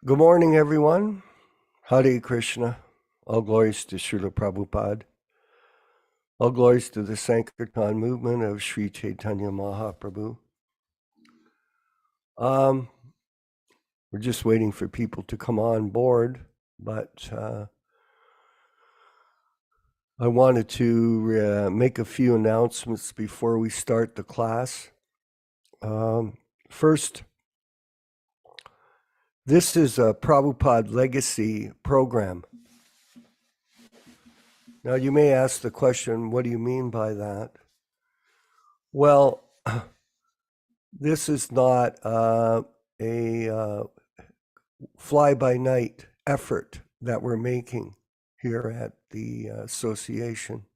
Good morning, everyone. Hare Krishna. All glories to Śrīla Prabhupāda. All glories to the Sankirtan movement of Sri Chaitanya Mahaprabhu. We're just waiting for people to come on board, but I wanted to make a few announcements before we start the class. First, this is a Prabhupada Legacy program. Now, you may ask the question, what do you mean by that? Well, this is not a fly-by-night effort that we're making here at the association.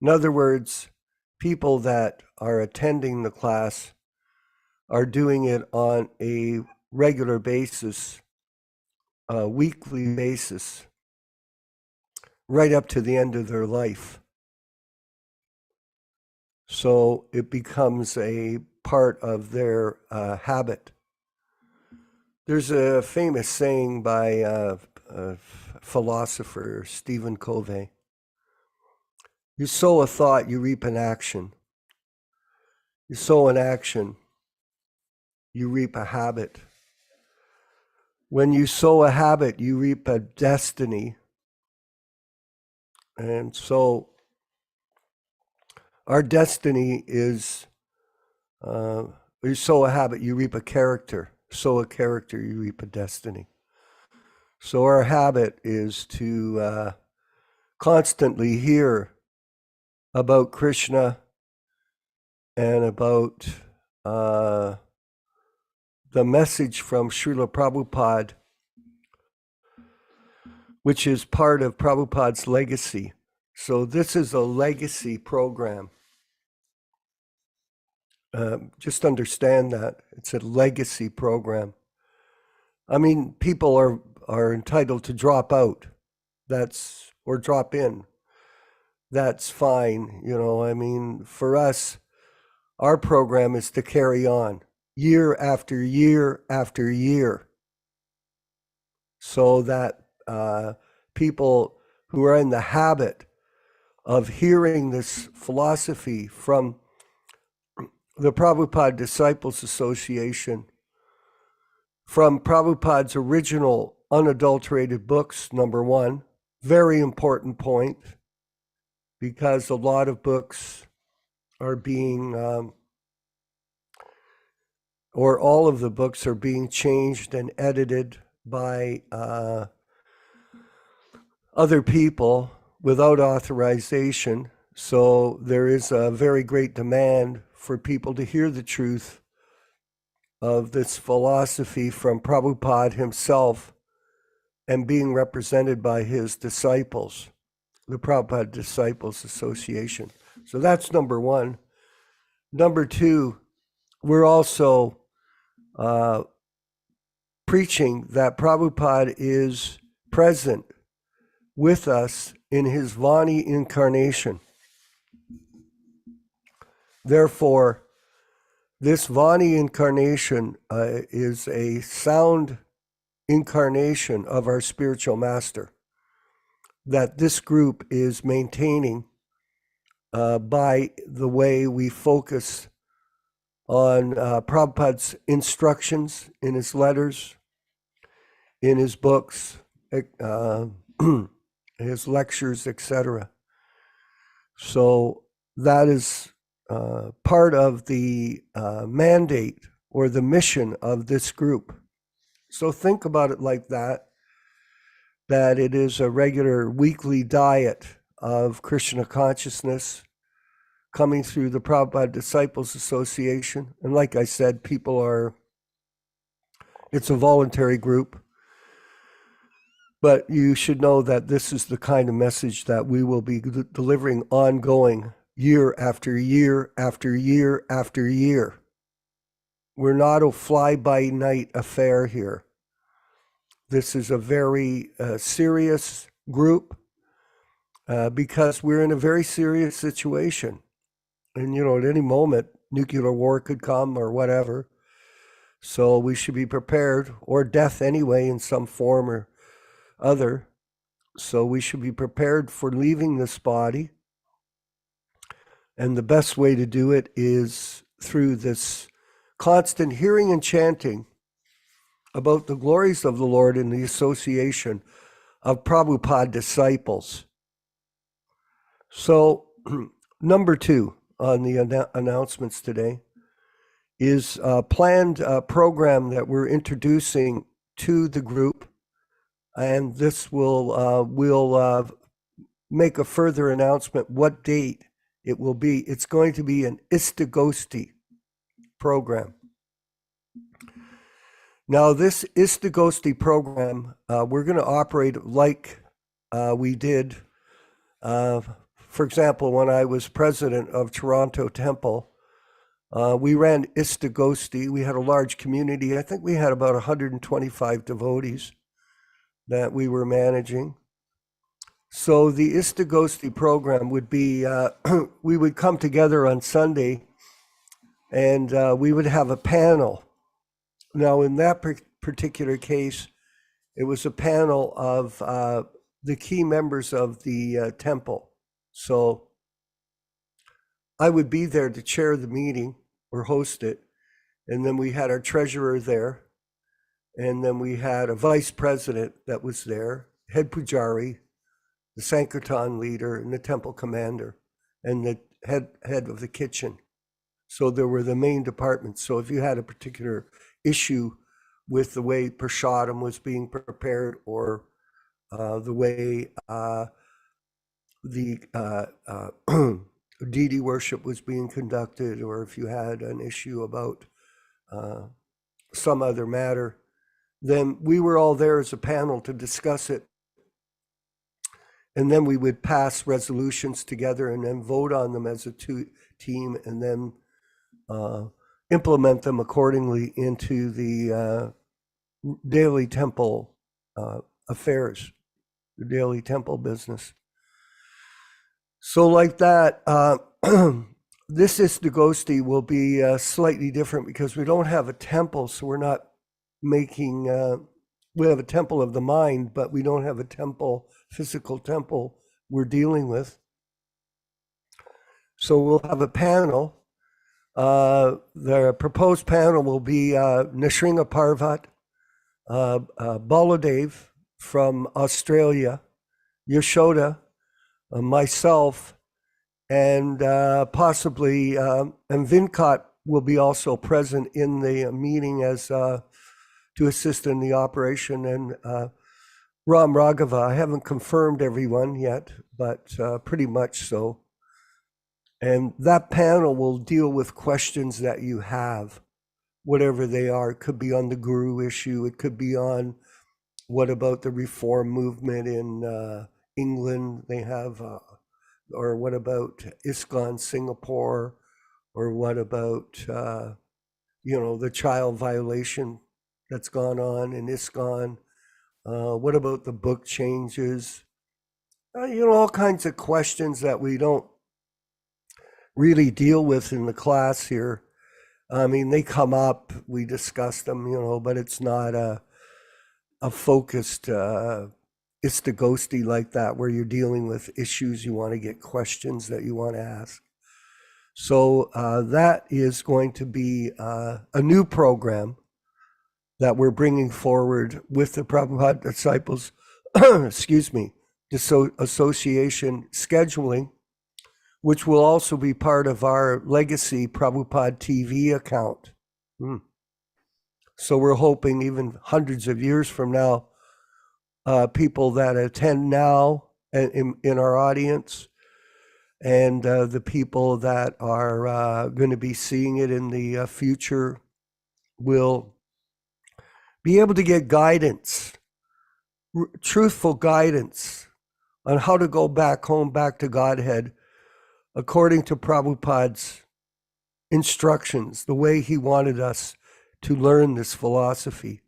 In other words, people that are attending the class are doing it on a regular basis, a weekly basis, right up to the end of their life. So it becomes a part of their habit. There's a famous saying by a philosopher, Stephen Covey. You sow a thought, you reap an action. You sow an action, you reap a habit. When you sow a habit, you reap a destiny. And so our destiny is, you sow a habit, you reap a character. Sow a character, you reap a destiny. So our habit is to constantly hear about Krishna and about the message from Śrīla Prabhupāda, which is part of Prabhupada's legacy. So this is a legacy program. Just understand that it's a legacy program. I mean, people are entitled to drop out, or drop in. That's fine, I mean, for us, our program is to carry on year after year after year, so that people who are in the habit of hearing this philosophy from the Prabhupada Disciples Association, from Prabhupada's original unadulterated books, number one, very important point, because a lot of books are being, or all of the books are being changed and edited by other people without authorization. So there is a very great demand for people to hear the truth of this philosophy from Prabhupada himself and being represented by his disciples, the Prabhupada Disciples Association. So that's number one. Number two, we're also preaching that Prabhupada is present with us in his Vani incarnation. Therefore, this Vani incarnation is a sound incarnation of our spiritual master that this group is maintaining by the way we focus on Prabhupada's instructions in his letters, in his books, his lectures, etc. So that is part of the mandate or the mission of this group. So think about it like that it is a regular weekly diet of Krishna consciousness coming through the Prabhupada Disciples Association. And like I said, it's a voluntary group. But you should know that this is the kind of message that we will be delivering ongoing, year after year after year after year. We're not a fly-by-night affair here. This is a very serious group because we're in a very serious situation. And, at any moment, nuclear war could come or whatever. So we should be prepared, or death anyway in some form or other. So we should be prepared for leaving this body. And the best way to do it is through this constant hearing and chanting about the glories of the Lord in the association of Prabhupada disciples. So number 2 on the announcements today is a planned program that we're introducing to the group. And this will make a further announcement what date it will be. It's going to be an Istagosti program. Now, this Istagosti program, we're going to operate like we did, for example, when I was president of Toronto Temple. We ran Istagosti. We had a large community. I think we had about 125 devotees that we were managing. So the Istagosti program would be, we would come together on Sunday and we would have a panel. Now, in that particular case, it was a panel of the key members of the temple. So I would be there to chair the meeting or host it. And then we had our treasurer there. And then we had a vice president that was there, head pujari, the Sankirtan leader, and the temple commander, and the head of the kitchen. So there were the main departments. So if you had a particular issue with the way prasadam was being prepared, or the way the deity worship was being conducted, or if you had an issue about some other matter, then we were all there as a panel to discuss it. And then we would pass resolutions together and then vote on them as a team, and then implement them accordingly into the daily temple affairs, the daily temple business. So like that, this Istagosti will be slightly different because we don't have a temple, so we're not making, we have a temple of the mind, but we don't have a temple, physical temple we're dealing with. So we'll have a panel. The proposed panel will be Nrsimha Parvat, Baladev from Australia, Yaśodā, myself, and possibly, and Vinkat will be also present in the meeting as to assist in the operation, and Ram Raghava. I haven't confirmed everyone yet, but pretty much so. And that panel will deal with questions that you have, whatever they are. It could be on the guru issue. It could be on what about the reform movement in England they have, or what about ISKCON Singapore, or what about, the child violation that's gone on in ISKCON. What about the book changes? All kinds of questions that we don't really deal with in the class here. I mean, they come up, we discuss them, but it's not a focused Istagosti like that, where you're dealing with issues you want to get questions that you want to ask. So that is going to be a new program that we're bringing forward with the Prabhupada Disciples Association scheduling, which will also be part of our legacy Prabhupada TV account. So we're hoping even hundreds of years from now, people that attend now in our audience, and the people that are going to be seeing it in the future will be able to get guidance, truthful guidance on how to go back home, back to Godhead, according to Prabhupada's instructions, the way he wanted us to learn this philosophy.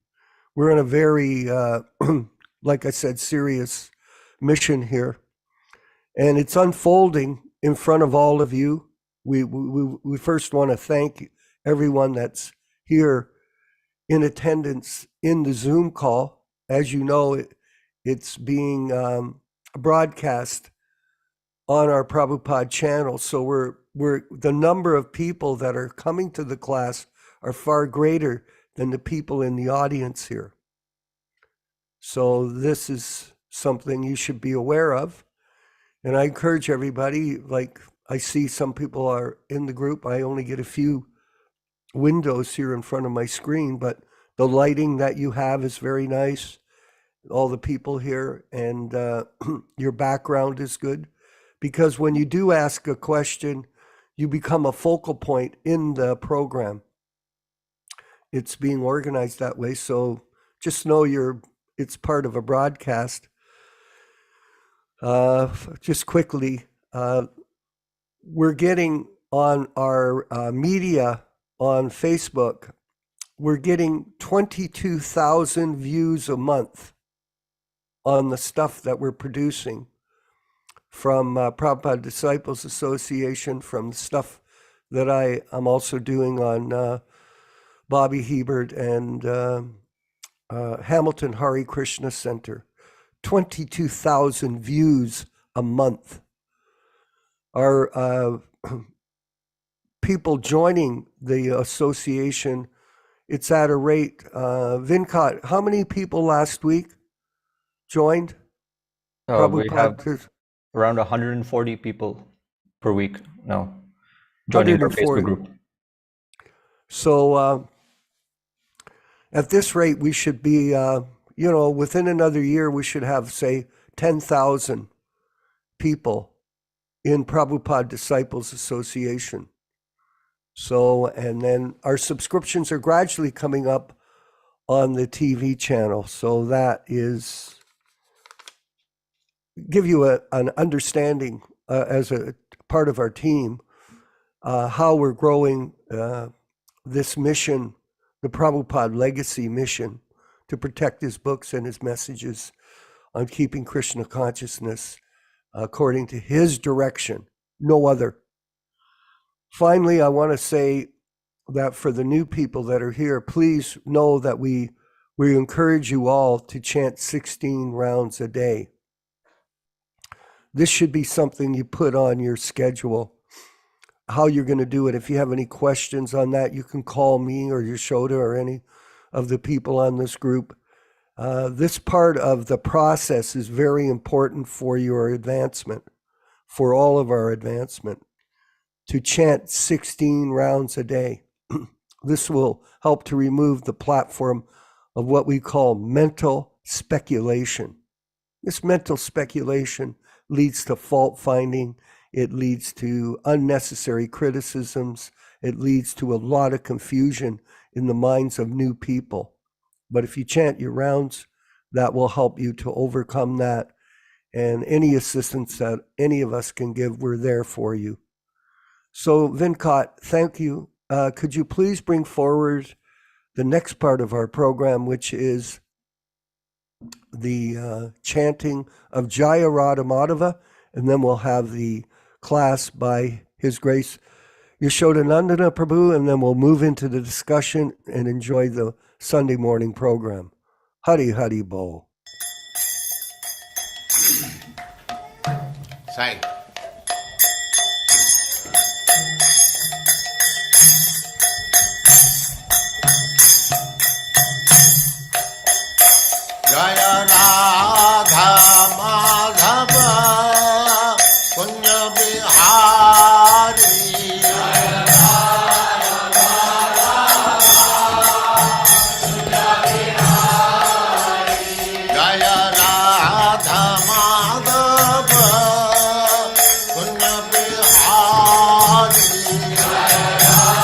We're in a very, like I said, serious mission here. And it's unfolding in front of all of you. We first want to thank everyone that's here in attendance in the Zoom call. As you know, it's being broadcast on our Prabhupada channel. So we're the number of people that are coming to the class are far greater than the people in the audience here. So this is something you should be aware of. And I encourage everybody, like I see some people are in the group. I only get a few windows here in front of my screen, but the lighting that you have is very nice. All the people here, and your background is good. Because when you do ask a question, you become a focal point in the program. It's being organized that way. So just know it's part of a broadcast. Just quickly, we're getting on our media on Facebook, we're getting 22,000 views a month on the stuff that we're producing from Prabhupada Disciples Association, from the stuff that I'm also doing on Bobby Hebert and Hamilton Hare Krishna Center. 22,000 views a month. Our people joining the association, it's at a rate, Vincott, how many people last week joined? We have around 140 people per week now joining our Facebook group. So at this rate, we should be, within another year, we should have, say, 10,000 people in Prabhupada Disciples Association. So, and then our subscriptions are gradually coming up on the TV channel. So that is give you an understanding as a part of our team, how we're growing this mission, the Prabhupada legacy mission, to protect his books and his messages on keeping Krishna consciousness according to his direction, no other. Finally, I want to say that for the new people that are here, please know that we encourage you all to chant 16 rounds a day. This should be something you put on your schedule, how you're going to do it. If you have any questions on that, you can call me or Yaśodā or any of the people on this group. This part of the process is very important for your advancement, for all of our advancement, to chant 16 rounds a day. This will help to remove the platform of what we call mental speculation. This mental speculation leads to fault finding. It leads to unnecessary criticisms. It leads to a lot of confusion in the minds of new people. But if you chant your rounds, that will help you to overcome that. And any assistance that any of us can give, we're there for you. So Vincott, thank you. Could you please bring forward the next part of our program, which is the chanting of Jaya Radha Madhava, and then we'll have the class by His Grace Yaśodā-nandana Prabhu, and then we'll move into the discussion and enjoy the Sunday morning program. Hari Hari Bol. Sai. Jaya Radha Madhava Punya Bihari. Jaya Radha Madhava Punya Bihari. Jaya Radha Madhava Punya Bihari. Jaya Radha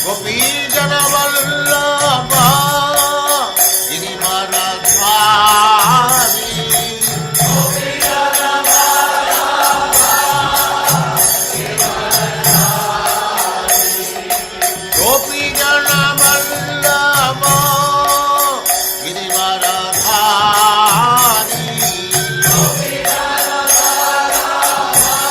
Gopi Jana Vallabha Girivaradhari. Gopi Jana Vallabha Girivaradhari. Gopi Jana Vallabha Girivaradhari. Gopi Jana Vallabha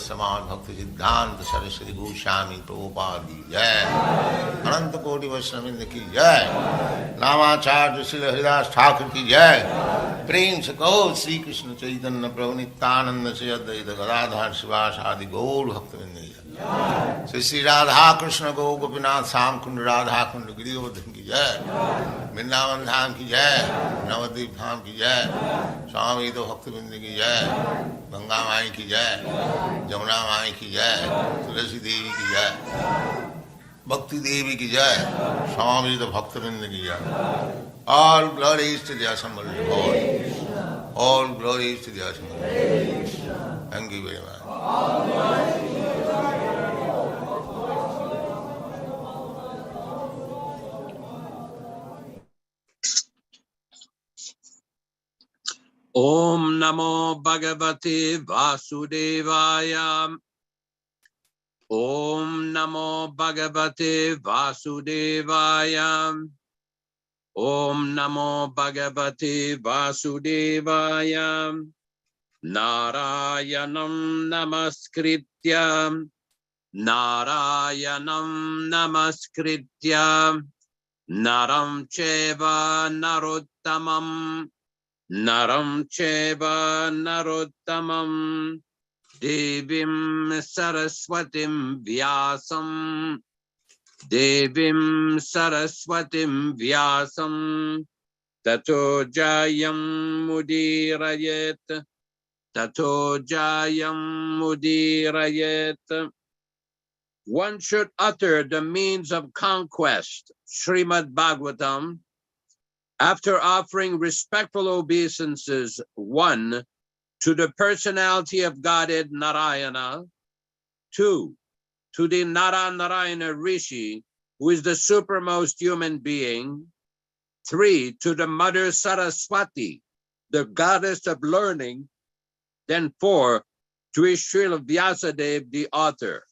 Samad Bhakti Siddhanta Saraswati Goswami Prabhupada ki jai. Ananta Koti Vaishnavindra ki jai. Naimiṣāraṇya Śrīla Haridas Thakur ki jai. Prem se kaho Sri Krishna Chaitanya Prabhu Nityananda Sri Advaita Gadadhar Sivasadi Gaur Bhaktivinoda ki jai. Sri Radha Krishna Go Gopinath Sam Kund Radha Kund Giri Govardhan ki jai. Vrindavan Dham ki jai. Navadvip Dham ki jai. Swami Bhaktivinoda ki jai. Ganga Mai ki jai. Jamuna Mai ki jai. Tulasi Devi ki jai. Bhakti Devi ki jai. Swami Bhaktivinoda ki jai. All glories to the assembled Lord. All glories to the assembled Lord. Thank you very much. Om Namo Bhagavate Vasudevaya. Om Namo Bhagavate Vasudevaya. Om Namo Bhagavate Vasudevaya. Narayanam Namaskritya. Narayanam Namaskritya. Naram Cheva Narottamam. Naram Cheva Narottamam. Devim Saraswatim Vyasam. Devim Saraswatim Vyasam. Tato Jayam Mudirayet. Tato Jayam Mudirayet. One should utter the means of conquest, Śrīmad-Bhāgavatam, after offering respectful obeisances, 1, to the personality of Godhead Narayana, 2, to the Narayana Rishi, who is the supermost human being, 3, to the Mother Saraswati, the goddess of learning, then 4, to Śrīla Vyasadeva, the author.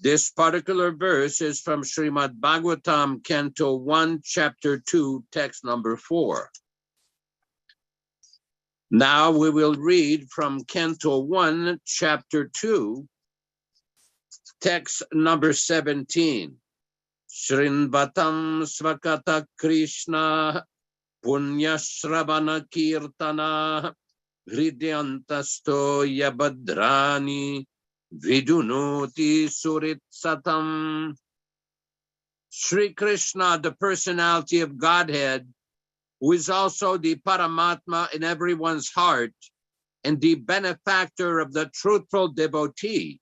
This particular verse is from Śrīmad-Bhāgavatam, Canto 1, Chapter 2, text number 4. Now we will read from Canto 1, Chapter 2, text number 17. Shrinvatam svakata Krishna punyashravana kirtana hridyantasto yabadrani vidunoti suritsatam. Sri Krishna, the personality of Godhead, who is also the Paramatma in everyone's heart and the benefactor of the truthful devotee,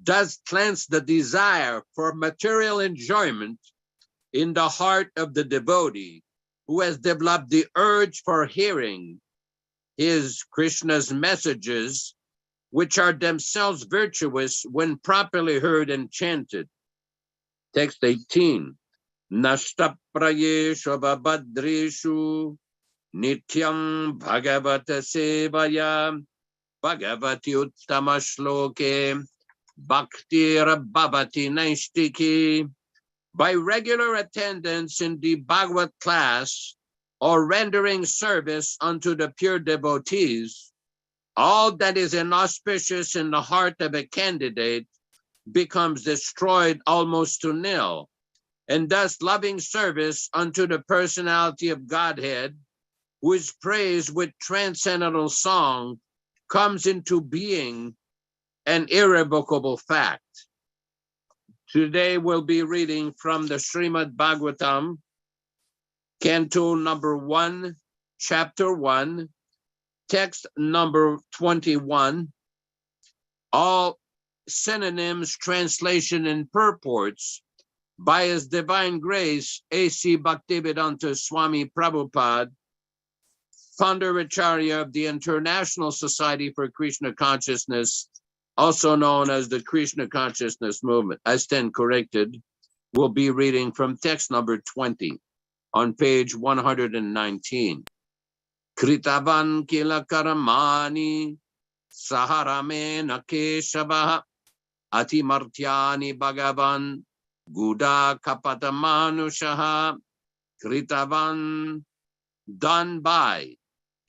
does cleanse the desire for material enjoyment in the heart of the devotee who has developed the urge for hearing his Krishna's messages, which are themselves virtuous when properly heard and chanted. Text 18. Nashtaprayeshu babadreshu nityam bhagavata sevaya bhagavati uttama shloke bhaktir bhavati naistiki. By regular attendance in the Bhagavad class or rendering service unto the pure devotees, all that is inauspicious in the heart of a candidate becomes destroyed almost to nil, and thus loving service unto the personality of Godhead, who is praised with transcendental song, comes into being an irrevocable fact. Today we'll be reading from the Śrīmad-Bhāgavatam, Canto number 1, Chapter 1, text number 21. All synonyms, translation, and purports by His Divine Grace A.C. Bhaktivedanta Swami Prabhupāda, Founder-Ācārya of the International Society for Krishna Consciousness, also known as the Krishna Consciousness Movement. I stand corrected. We'll be reading from text number 20 on page 119. Kritavan kila karamani saharame nakeshava atimartyani bhagavan guda kapatamanushaha. Kritavan, done by,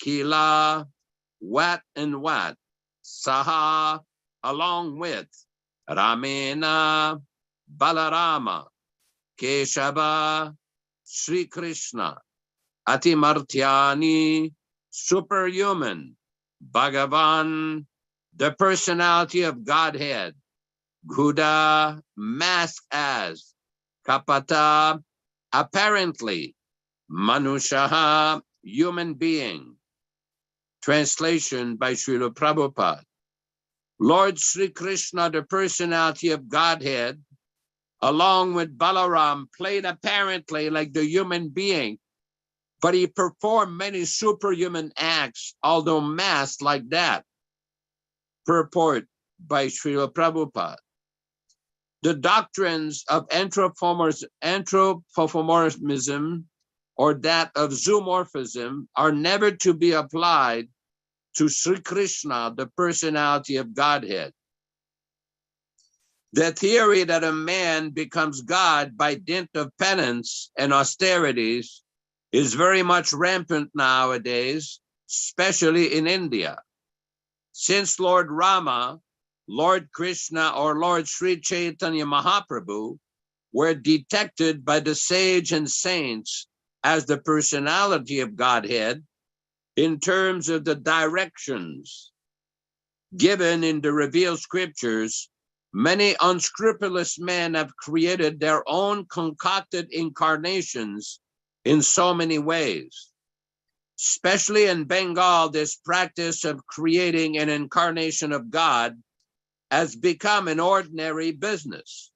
kila, what and what, saha, along with Ramena, Balarama, Keshava, Sri Krishna, Atimartyani, superhuman, Bhagavan, the personality of Godhead, Guda, masked as, Kapata, apparently, Manushaha, human being. Translation by Śrīla Prabhupāda. Lord Sri Krishna, the personality of Godhead, along with Balaram, played apparently like the human being, but he performed many superhuman acts, although masked like that. Purport by Śrīla Prabhupāda. The doctrines of anthropomorphism or that of zoomorphism are never to be applied to Sri Krishna, the personality of Godhead. The theory that a man becomes God by dint of penance and austerities is very much rampant nowadays, especially in India. Since Lord Rama, Lord Krishna, or Lord Sri Chaitanya Mahaprabhu were detected by the sage and saints as the personality of Godhead in terms of the directions given in the revealed scriptures, many unscrupulous men have created their own concocted incarnations in so many ways. Especially in Bengal, this practice of creating an incarnation of God has become an ordinary business.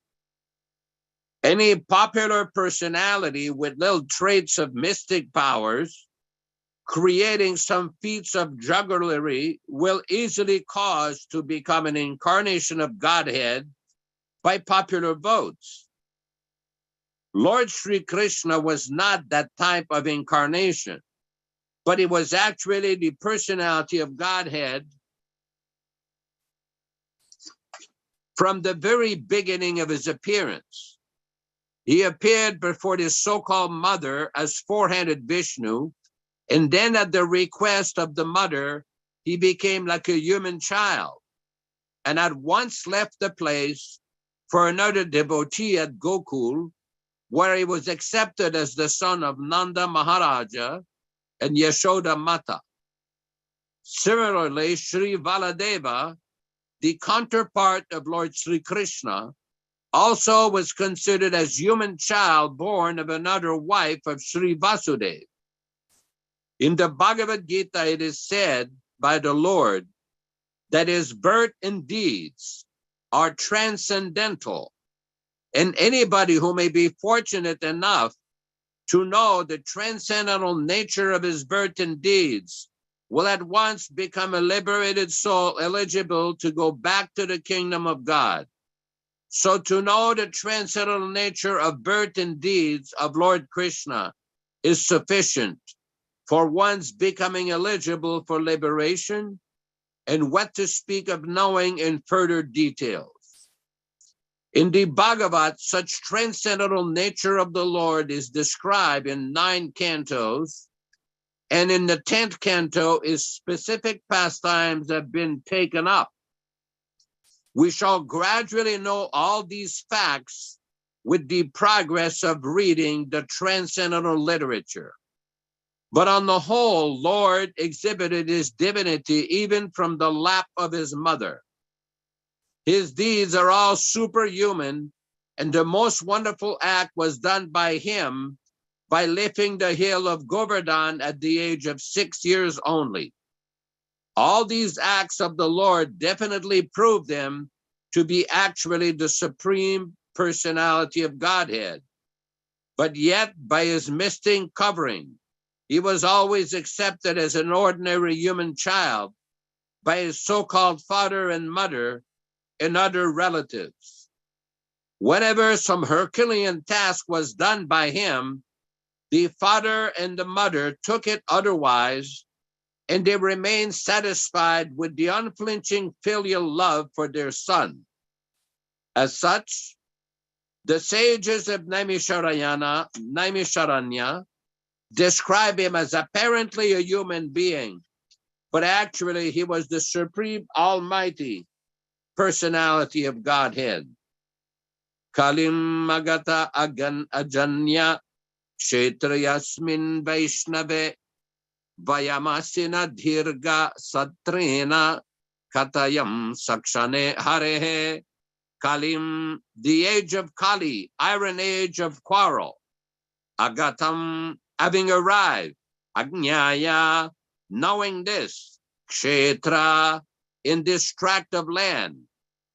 Any popular personality with little traits of mystic powers creating some feats of jugglery will easily cause to become an incarnation of Godhead by popular votes. Lord Sri Krishna was not that type of incarnation, but he was actually the personality of Godhead from the very beginning of his appearance. He appeared before his so-called mother as four-handed Vishnu, and then at the request of the mother, he became like a human child, and at once left the place for another devotee at Gokul, where he was accepted as the son of Nanda Maharaja and Yashoda Mata. Similarly, Sri Valadeva, the counterpart of Lord Sri Krishna, also was considered as human child born of another wife of Sri Vasudeva. In the Bhagavad Gita, it is said by the Lord that his birth and deeds are transcendental, and anybody who may be fortunate enough to know the transcendental nature of his birth and deeds will at once become a liberated soul eligible to go back to the kingdom of God. So to know the transcendental nature of birth and deeds of Lord Krishna is sufficient for one's becoming eligible for liberation, and what to speak of knowing in further details. In the Bhagavat, such transcendental nature of the Lord is described in 9 cantos, and in the 10th canto is specific pastimes have been taken up. We shall gradually know all these facts with the progress of reading the transcendental literature. But on the whole, Lord exhibited his divinity even from the lap of his mother. His deeds are all superhuman, and the most wonderful act was done by him by lifting the hill of Govardhan at the age of 6 years only. All these acts of the Lord definitely prove him to be actually the supreme personality of Godhead. But yet, by his mystic covering, he was always accepted as an ordinary human child by his so-called father and mother and other relatives. Whenever some Herculean task was done by him, the father and the mother took it otherwise, and they remained satisfied with the unflinching filial love for their son. As such, the sages of Naimiṣāraṇya describe him as apparently a human being, but actually he was the supreme almighty personality of Godhead. Kalim magata agan ajanya kshetrayasmin vaishnave vayamasina dhirga satrena katayam sakshane harehe. Kalim, the age of Kali, iron age of quarrel. Agatam, having arrived. Agnyaya, knowing this. Kshetra, in this tract of land.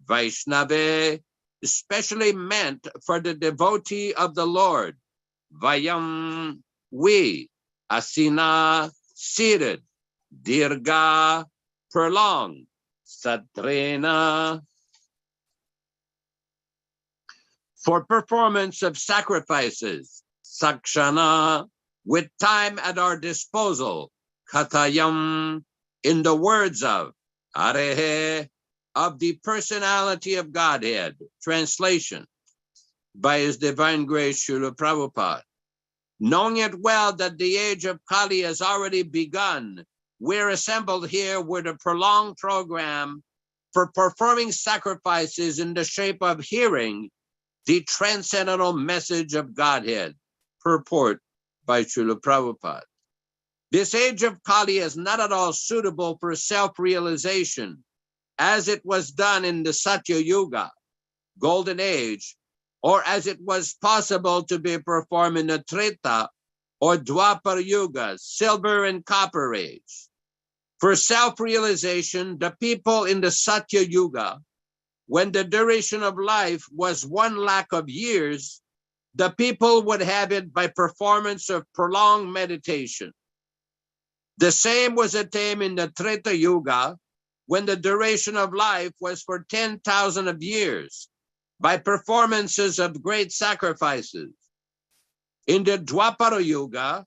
Vaishnave, especially meant for the devotee of the Lord. Vayam, we. Asina, seated. Dirga, prolonged. Satrena, for performance of sacrifices. Sakshana, with time at our disposal. Katayam, in the words of. Arehe, of the personality of Godhead. Translation by His Divine Grace Śrīla Prabhupāda. Knowing it well that the age of Kali has already begun, we're assembled here with a prolonged program for performing sacrifices in the shape of hearing the transcendental message of Godhead. Purport by Śrīla Prabhupāda. This age of Kali is not at all suitable for self-realization, as it was done in the Satya Yuga, Golden Age, or as it was possible to be performed in the Treta or Dwapara Yuga, Silver and Copper Age. For self-realization, the people in the Satya Yuga, when the duration of life was 100,000 of years, the people would have it by performance of prolonged meditation. The same was attained in the Treta Yuga, when the duration of life was for 10,000 of years, by performances of great sacrifices. In the Dwapara Yuga,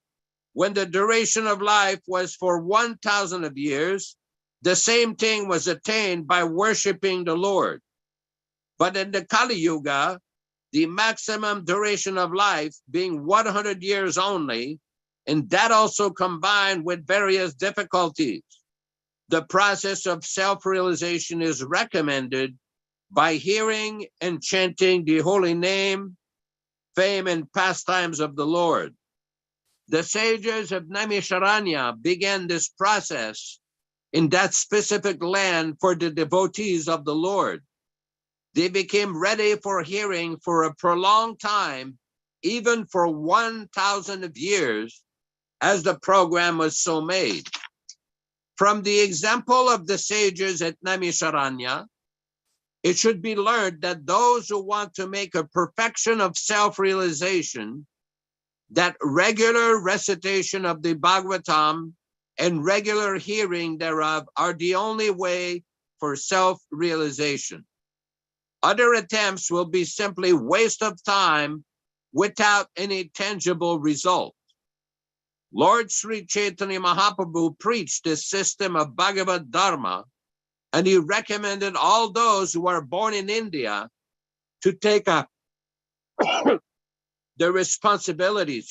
when the duration of life was for 1,000 of years, the same thing was attained by worshiping the Lord. But in the Kali Yuga, the maximum duration of life being 100 years only, and that also combined with various difficulties, the process of self-realization is recommended by hearing and chanting the holy name, fame, and pastimes of the Lord. The sages of Naimiṣāraṇya began this process in that specific land for the devotees of the Lord. They became ready for hearing for a prolonged time, even for 1,000 of years, as the program was so made. From the example of the sages at Naimiṣāraṇya, it should be learned that those who want to make a perfection of self-realization, that regular recitation of the Bhagavatam and regular hearing thereof are the only way for self-realization. Other attempts will be simply waste of time without any tangible result. Lord Sri Chaitanya Mahaprabhu preached this system of Bhagavad Dharma, and he recommended all those who are born in India to take up the responsibility,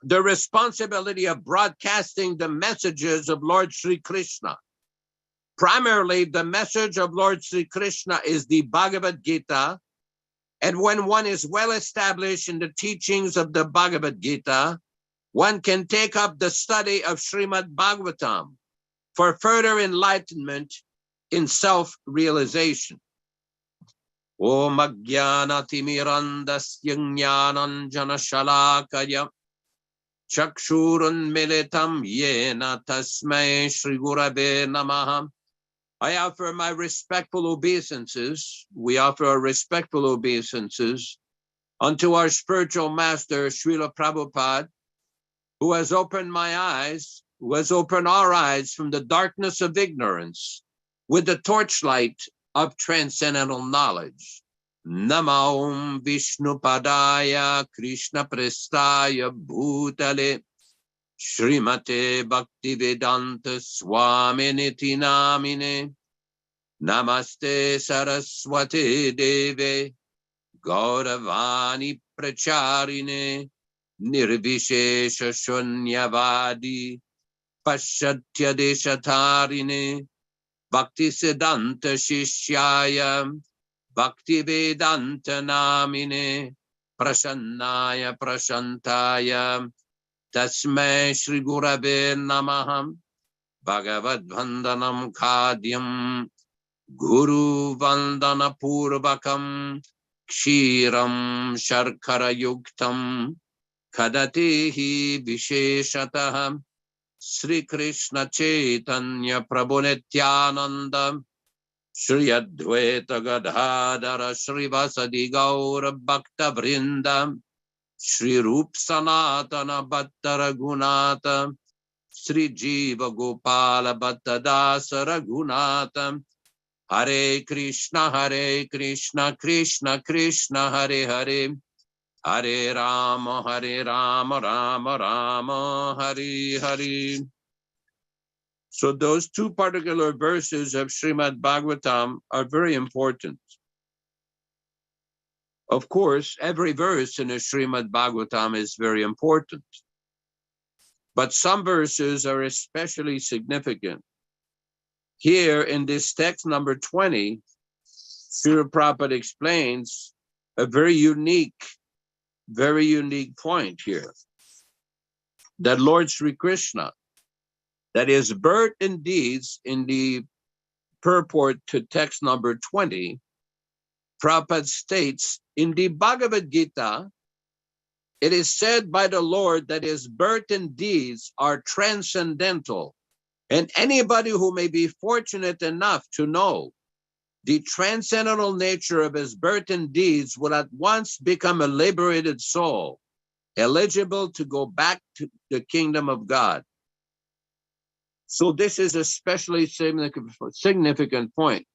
the responsibility of broadcasting the messages of Lord Sri Krishna. Primarily, the message of Lord Sri Krishna is the Bhagavad Gita, and when one is well established in the teachings of the Bhagavad Gita, one can take up the study of Śrīmad-Bhāgavatam for further enlightenment in self-realization. Om Ajnana-timirandasya jnananjana shalakaya chakshurun militam yena tasmai Shri Gurave Namaha. I offer my respectful obeisances. We offer our respectful obeisances unto our spiritual master, Śrīla Prabhupāda, who has opened my eyes, who has opened our eyes from the darkness of ignorance with the torchlight of transcendental knowledge. Nama Om Vishnu Padaya Krishna Prestaya Bhutale Śrīmate Bhaktivedanta Swami Namine Namaste Saraswati Deve Gauravani Pracharine Nirvishesha Shunyavadi Paschatya Deshatarine Bhaktisiddhanta Shishyaya Bhaktivedanta Namine Prasannaya Prashantaya Tasmai Shri Gurave Namaham Bhagavad Vandanam Khadyam Guru Vandana Purvakam Kshiram Sharkara Yuktam Kadatehi Visheshatah Sri Krishna Chaitanya Prabhu Nityananda Shri Advaita Gadadhara Shri Vasadi Gaura Bhakta Vrinda Shri Rup Sanatana Bhatta Raghunatha Sri Jiva Gopala Bhatta Dasa Raghunatha Hare Krishna Krishna Krishna Hare Hare Hare Rama Rama Rama Hare Hare. So those two particular verses of Śrīmad-Bhāgavatam are very important. Of course, every verse in the Śrīmad-Bhāgavatam is very important, but some verses are especially significant. Here in this text number 20, Śrīla Prabhupada explains a very unique point here. That Lord Sri Krishna, that his birth and deeds in the purport to text number 20, Prabhupada states, in the Bhagavad Gita, it is said by the Lord that his birth and deeds are transcendental. And anybody who may be fortunate enough to know the transcendental nature of his birth and deeds will at once become a liberated soul, eligible to go back to the kingdom of God. So this is a especially significant point.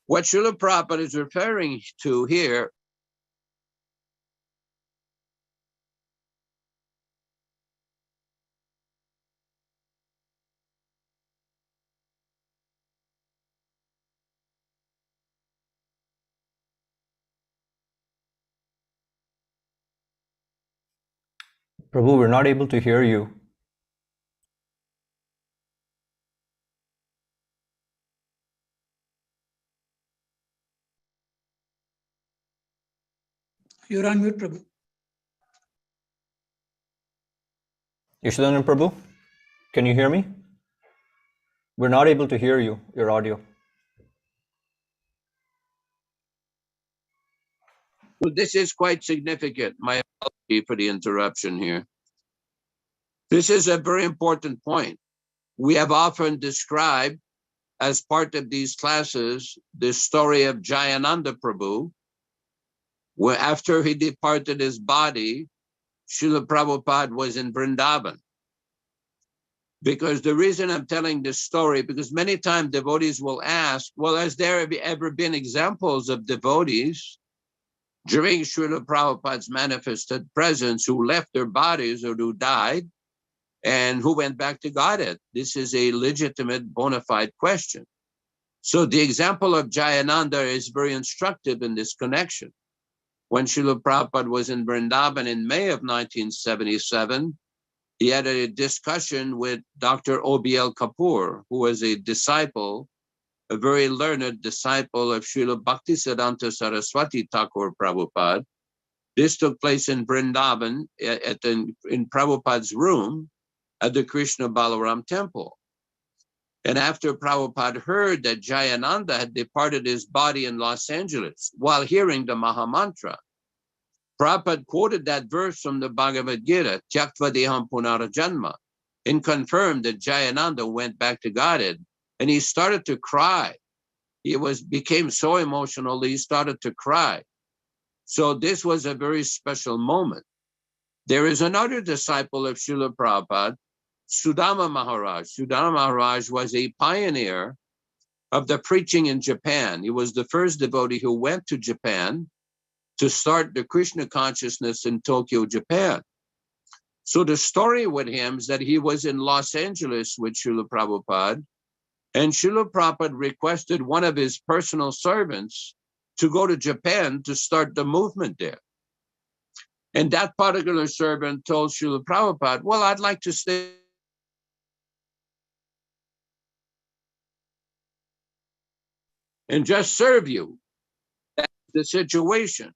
What Śrīla Prabhupada is referring to here Prabhu, we're not able to hear you. You're on mute, Prabhu. Yaśodā-nandana Prabhu, can you hear me? We're not able to hear you, your audio. Well, this is quite significant. My apology for the interruption here. This is a very important point. We have often described as part of these classes the story of Jayananda Prabhu, where after he departed his body, Śrīla Prabhupada was in Vrindavan. Because the reason I'm telling this story, because many times devotees will ask, well, has there ever been examples of devotees during Śrīla Prabhupada's manifested presence who left their bodies or who died and who went back to Godhead? This is a legitimate bona fide question. So the example of Jayananda is very instructive in this connection. When Śrīla Prabhupada was in Vrindavan in May of 1977, he had a discussion with Dr. O.B.L. Kapoor, who was a disciple, a very learned disciple of Srila Bhaktisiddhanta Saraswati Thakur Prabhupada. This took place in Vrindavan in Prabhupada's room at the Krishna Balaram temple. And after Prabhupada heard that Jayananda had departed his body in Los Angeles while hearing the Mahamantra, Prabhupada quoted that verse from the Bhagavad Gita, Tyaktva deham punarajanma, and confirmed that Jayananda went back to Godhead. And he started to cry. He became so emotional, he started to cry. So this was a very special moment. There is another disciple of Śrīla Prabhupada, Sudama Maharaj. Sudama Maharaj was a pioneer of the preaching in Japan. He was the first devotee who went to Japan to start the Krishna Consciousness in Tokyo, Japan. So the story with him is that he was in Los Angeles with Śrīla Prabhupada, and Śrīla Prabhupada requested one of his personal servants to go to Japan to start the movement there. And that particular servant told Śrīla Prabhupada, well, I'd like to stay and just serve you. That's the situation.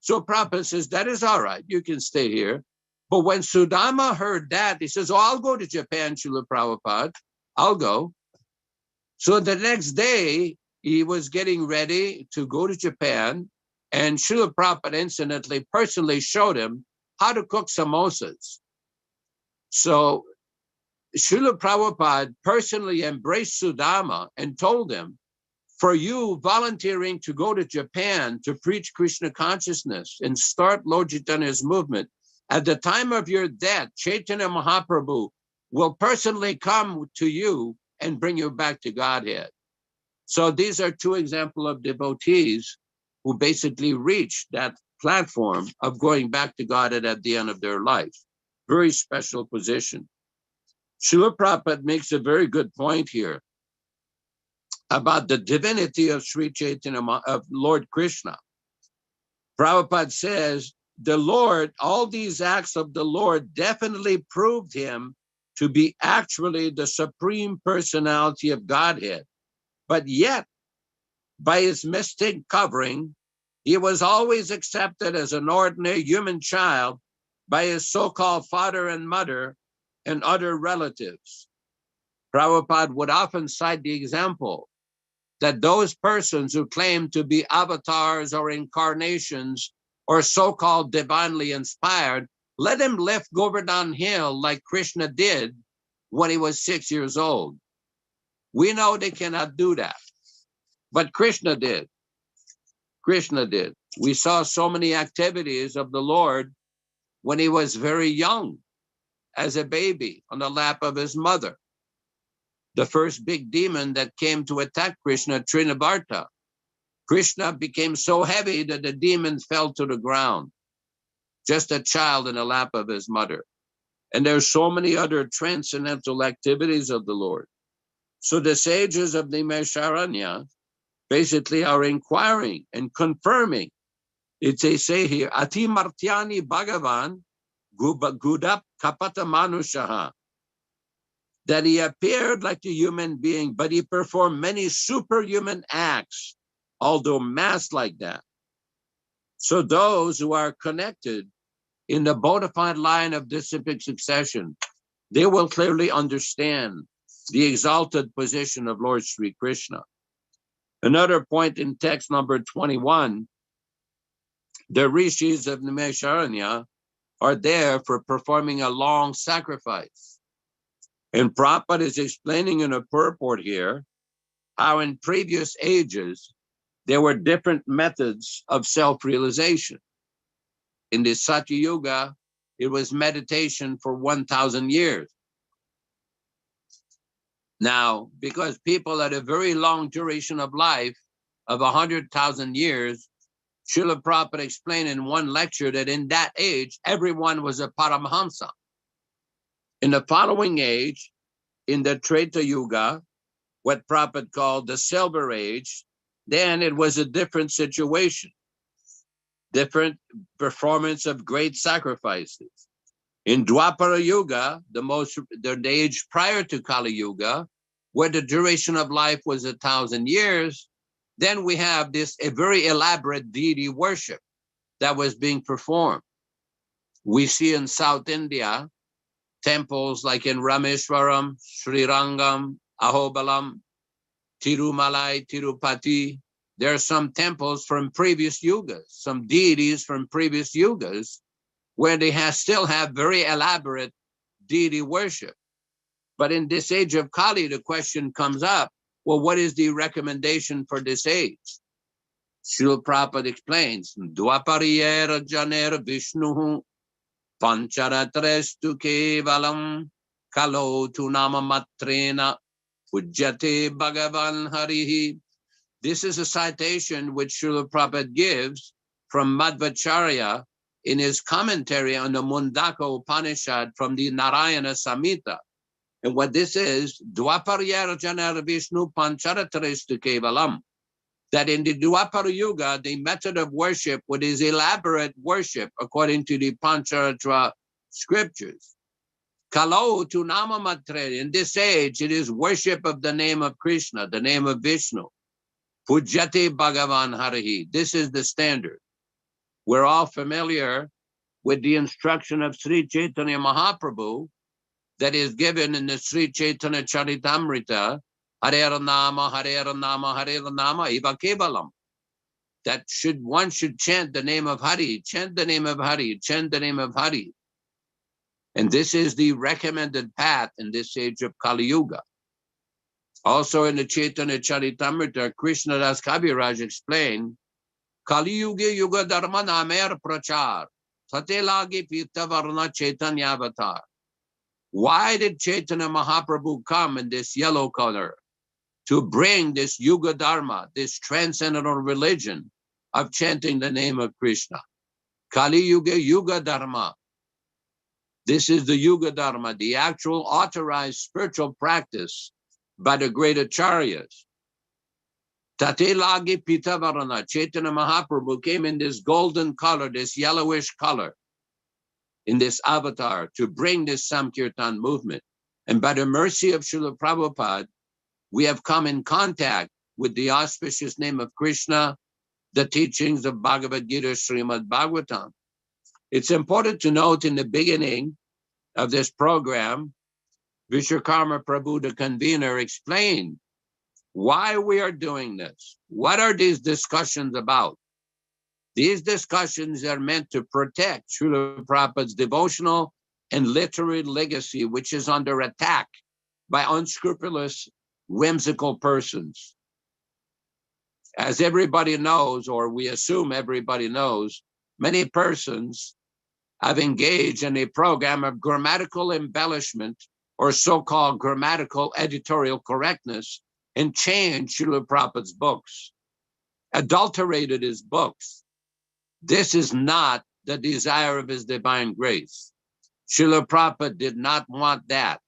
So Prabhupada says, that is all right. You can stay here. But when Sudama heard that, he says, oh, I'll go to Japan, Śrīla Prabhupada. I'll go. So the next day, he was getting ready to go to Japan, and Śrīla Prabhupada incidentally personally showed him how to cook samosas. So Śrīla Prabhupada personally embraced Sudama and told him, for you volunteering to go to Japan to preach Krishna consciousness and start Lord Chaitanya's movement, at the time of your death, Chaitanya Mahaprabhu will personally come to you and bring you back to Godhead. So these are two examples of devotees who basically reached that platform of going back to Godhead at the end of their life. Very special position. Śrīla Prabhupada makes a very good point here about the divinity of Sri Chaitanya, of Lord Krishna. Prabhupada says, the Lord, all these acts of the Lord definitely proved him to be actually the supreme personality of Godhead. But yet, by his mystic covering, he was always accepted as an ordinary human child by his so-called father and mother and other relatives. Prabhupada would often cite the example that those persons who claim to be avatars or incarnations or so-called divinely inspired, let him lift Govardhan Hill like Krishna did when he was 6 years old. We know they cannot do that, but Krishna did. Krishna did. We saw so many activities of the Lord when he was very young, as a baby on the lap of his mother. The first big demon that came to attack Krishna, Trinavarta, Krishna became so heavy that the demon fell to the ground, just a child in the lap of his mother. And there's so many other transcendental activities of the Lord. So the sages of Naimiṣāraṇya basically are inquiring and confirming. They say here, Ati Martyani Bhagavan Gudap Kapata Manushaha, that he appeared like a human being, but he performed many superhuman acts, although masked like that. So those who are connected in the bona fide line of disciplic succession, they will clearly understand the exalted position of Lord Sri Krishna. Another point in text number 21, the rishis of Naimiṣāraṇya are there for performing a long sacrifice. And Prabhupada is explaining in a purport here how in previous ages there were different methods of self-realization. In the Satya Yuga, it was meditation for 1,000 years. Now, because people had a very long duration of life of 100,000 years, Śrīla Prabhupada explained in one lecture that in that age, everyone was a Paramahamsa. In the following age, in the Treta Yuga, what Prabhupada called the Silver Age, then it was a different situation, different performance of great sacrifices. In Dwapara Yuga, the age prior to Kali Yuga, where the duration of life was 1,000 years, then we have a very elaborate deity worship that was being performed. We see in South India, temples like in Rameswaram, Srirangam, Ahobalam, Tirumalai, Tirupati. There are some temples from previous yugas, some deities from previous yugas, where they still have very elaborate deity worship. But in this age of Kali, the question comes up, well, what is the recommendation for this age? Śrīla Prabhupada explains, Dwapariyera Janera Vishnuhu Pancharatrestu Kevalam Kalo Tunama Matrena Pujyate Bhagavan Harihi. This is a citation which Śrīla Prabhupada gives from Madhvacharya in his commentary on the Mundaka Upanishad from the Narayana Samhita. And what this is, Dwapariyara Janara Vishnu Pancharatrestu Kevalam, that in the Dwapara Yuga, the method of worship is elaborate worship according to the Pancharatra scriptures. Kalau Tunama Matre, in this age, it is worship of the name of Krishna, the name of Vishnu. Pujyate Bhagavan Harihi. This is the standard. We're all familiar with the instruction of Sri Chaitanya Mahaprabhu that is given in the Sri Chaitanya Charitamrita, Hare Nama, Hare Nama, Hare Nama, Iva Kevalam. That one should chant the name of Hari, chant the name of Hari, chant the name of Hari. And this is the recommended path in this age of Kali Yuga. Also in the Chaitanya Charitamrita, Krishna Das Kaviraj explained, Kali Yuga Yuga Dharma Namer Prachar, Satelagi Pitavarna Chaitanya Avatar. Why did Chaitanya Mahaprabhu come in this yellow color? To bring this Yuga Dharma, this transcendental religion of chanting the name of Krishna. Kali Yuga Yuga Dharma. This is the Yuga Dharma, the actual authorized spiritual practice by the great acharyas. Tatelagi Pitavarana, Chaitanya Mahaprabhu came in this golden color, this yellowish color, in this avatar to bring this Sankirtan movement. And by the mercy of Śrīla Prabhupāda, we have come in contact with the auspicious name of Krishna, the teachings of Bhagavad Gita, Śrīmad-Bhāgavatam. It's important to note in the beginning of this program, Vishwakarma Prabhu, the convener, explained why we are doing this. What are these discussions about? These discussions are meant to protect Śrīla Prabhupāda's devotional and literary legacy, which is under attack by unscrupulous, whimsical persons. As everybody knows, or we assume everybody knows, many persons have engaged in a program of grammatical embellishment or so-called grammatical editorial correctness and changed Śrīla Prabhupāda's books, adulterated his books. This is not the desire of His Divine Grace. Śrīla Prabhupada did not want that.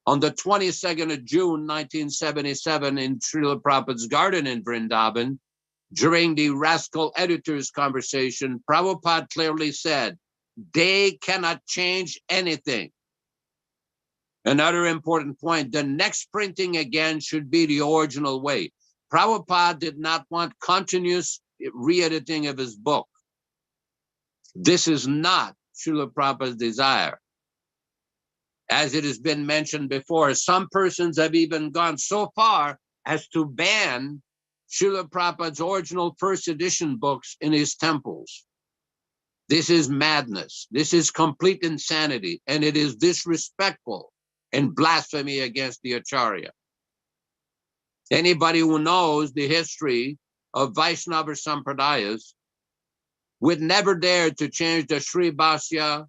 On the 22nd of June, 1977, in Śrīla Prabhupada's garden in Vrindavan, during the rascal editor's conversation, Prabhupada clearly said, they cannot change anything. Another important point, the next printing again should be the original way. Prabhupada did not want continuous re-editing of his book. This is not Śrīla Prabhupada's desire. As it has been mentioned before, some persons have even gone so far as to ban Śrīla Prabhupada's original first edition books in his temples. This is madness. This is complete insanity, and it is disrespectful and blasphemy against the Acharya. Anybody who knows the history of Vaishnava Sampradayas would never dare to change the Sri Bhashya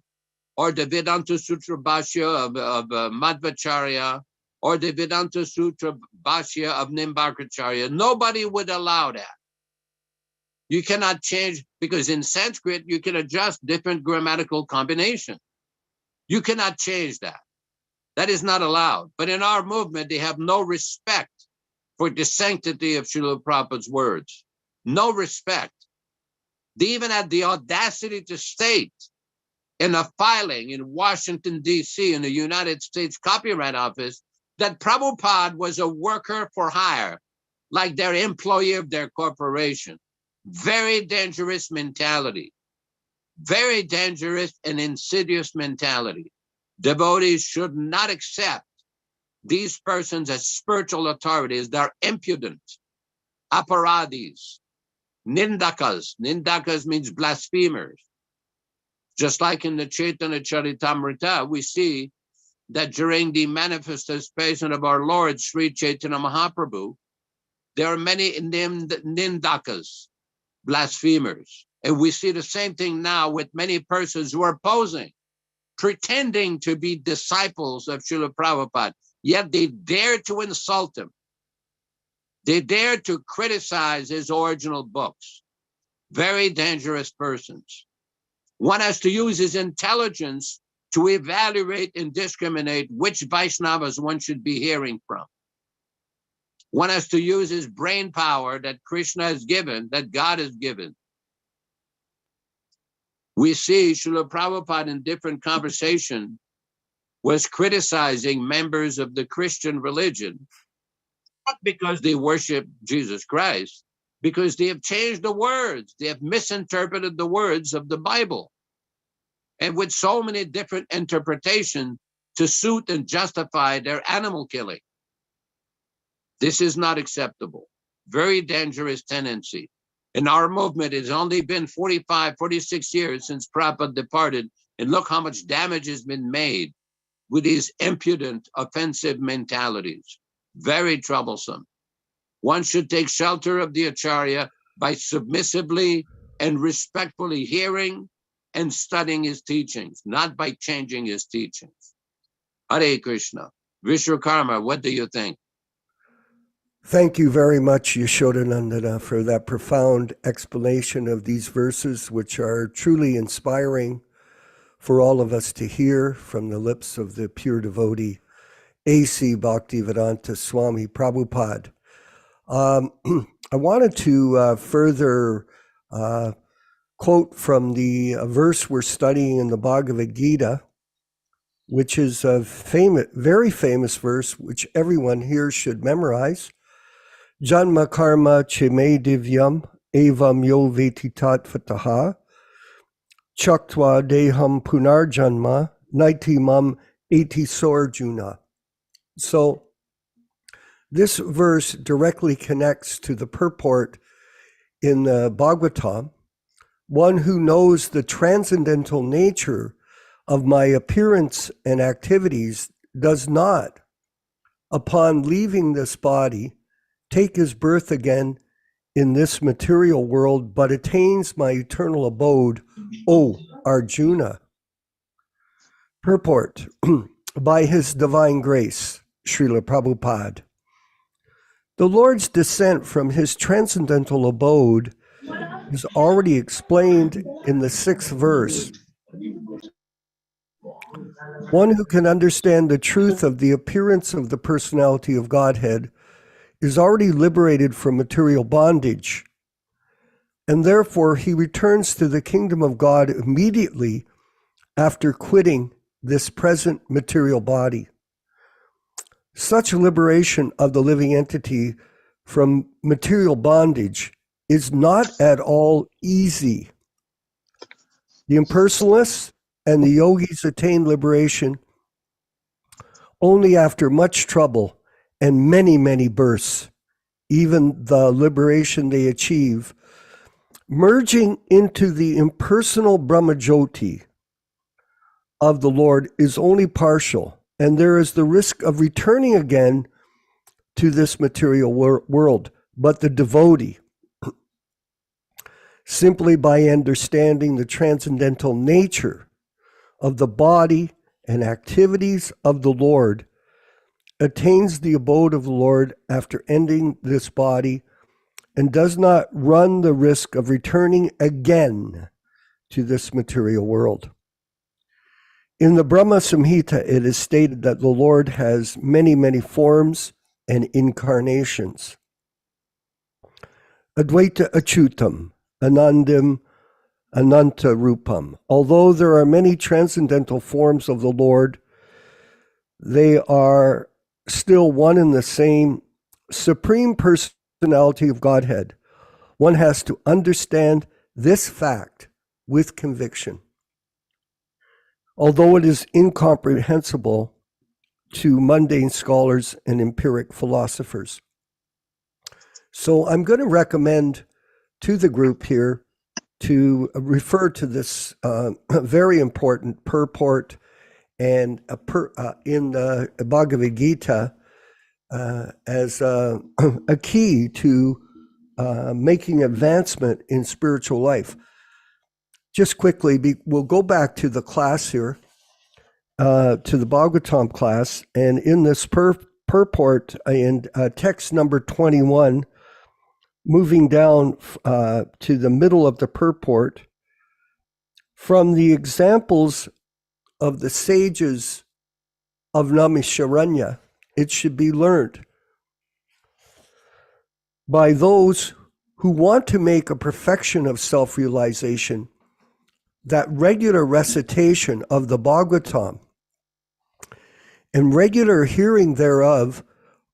or the Vedanta Sutra Bhashya of Madhvacharya or the Vedanta Sutra Bhashya of Nimbarkacharya. Nobody would allow that. You cannot change, because in Sanskrit, you can adjust different grammatical combinations. You cannot change that. That is not allowed. But in our movement, they have no respect for the sanctity of Śrīla Prabhupada's words. No respect. They even had the audacity to state in a filing in Washington, D.C., in the United States Copyright Office, that Prabhupada was a worker for hire, like their employee of their corporation. Very dangerous mentality. Very dangerous and insidious mentality. Devotees should not accept these persons as spiritual authorities. They're impudent, aparadis, nindakas. Nindakas means blasphemers. Just like in the Chaitanya Charitamrita, we see that during the manifestation of our Lord, Sri Chaitanya Mahaprabhu, there are many nindakas, blasphemers. And we see the same thing now with many persons who are posing, pretending to be disciples of Śrīla Prabhupada, yet they dare to insult him. They dare to criticize his original books. Very dangerous persons. One has to use his intelligence to evaluate and discriminate which Vaishnavas one should be hearing from. One has to use his brain power that Krishna has given, that God has given. We see Śrīla Prabhupada in different conversation was criticizing members of the Christian religion Not because they worship Jesus Christ, because they have changed the words. They have misinterpreted the words of the Bible. And with so many different interpretations to suit and justify their animal killing. This is not acceptable. Very dangerous tendency. In our movement, it's only been 45, 46 years since Prabhupada departed, and look how much damage has been made with these impudent, offensive mentalities. Very troublesome. One should take shelter of the Acharya by submissively and respectfully hearing and studying his teachings, not by changing his teachings. Hare Krishna. Vishwakarma, what do you think? Thank you very much, Yaśodā-nandana, for that profound explanation of these verses, which are truly inspiring for all of us to hear from the lips of the pure devotee, A.C. Bhaktivedanta Swami Prabhupāda. I wanted to further quote from the verse we're studying in the Bhagavad Gita, which is a very famous verse, which everyone here should memorize. Janma karma chime divyam evam yo veti tatvataha chaktva deham punarjanma naitimam eti sorjuna. So this verse directly connects to the purport in the Bhagavatam. One who knows the transcendental nature of my appearance and activities does not, upon leaving this body, take his birth again in this material world, but attains my eternal abode, O Arjuna. Purport. By His Divine Grace, Śrīla Prabhupāda. The Lord's descent from his transcendental abode is already explained in the 6th verse. One who can understand the truth of the appearance of the personality of Godhead is already liberated from material bondage, and therefore he returns to the kingdom of God immediately after quitting this present material body. Such liberation of the living entity from material bondage is not at all easy. The impersonalists and the yogis attain liberation only after much trouble and many, many births. Even the liberation they achieve, merging into the impersonal Brahmajyoti of the Lord, is only partial, and there is the risk of returning again to this material world. But the devotee, simply by understanding the transcendental nature of the body and activities of the Lord, attains the abode of the Lord after ending this body, and does not run the risk of returning again to this material world. In the Brahma Samhita, it is stated that the Lord has many, many forms and incarnations. Advaita Achyutam, Anandam, Ananta Rupam. Although there are many transcendental forms of the Lord, they are still one and the same supreme personality of Godhead. One has to understand this fact with conviction, although it is incomprehensible to mundane scholars and empiric philosophers. So I'm going to recommend to the group here to refer to this very important purport and in the Bhagavad Gita as a key to making advancement in spiritual life. Just quickly, we'll go back to the class here, to the Bhagavatam class, and in this purport in text number 21, moving down to the middle of the purport, from the examples of the sages of Naimiṣāraṇya, it should be learned by those who want to make a perfection of self-realization that regular recitation of the Bhagavatam and regular hearing thereof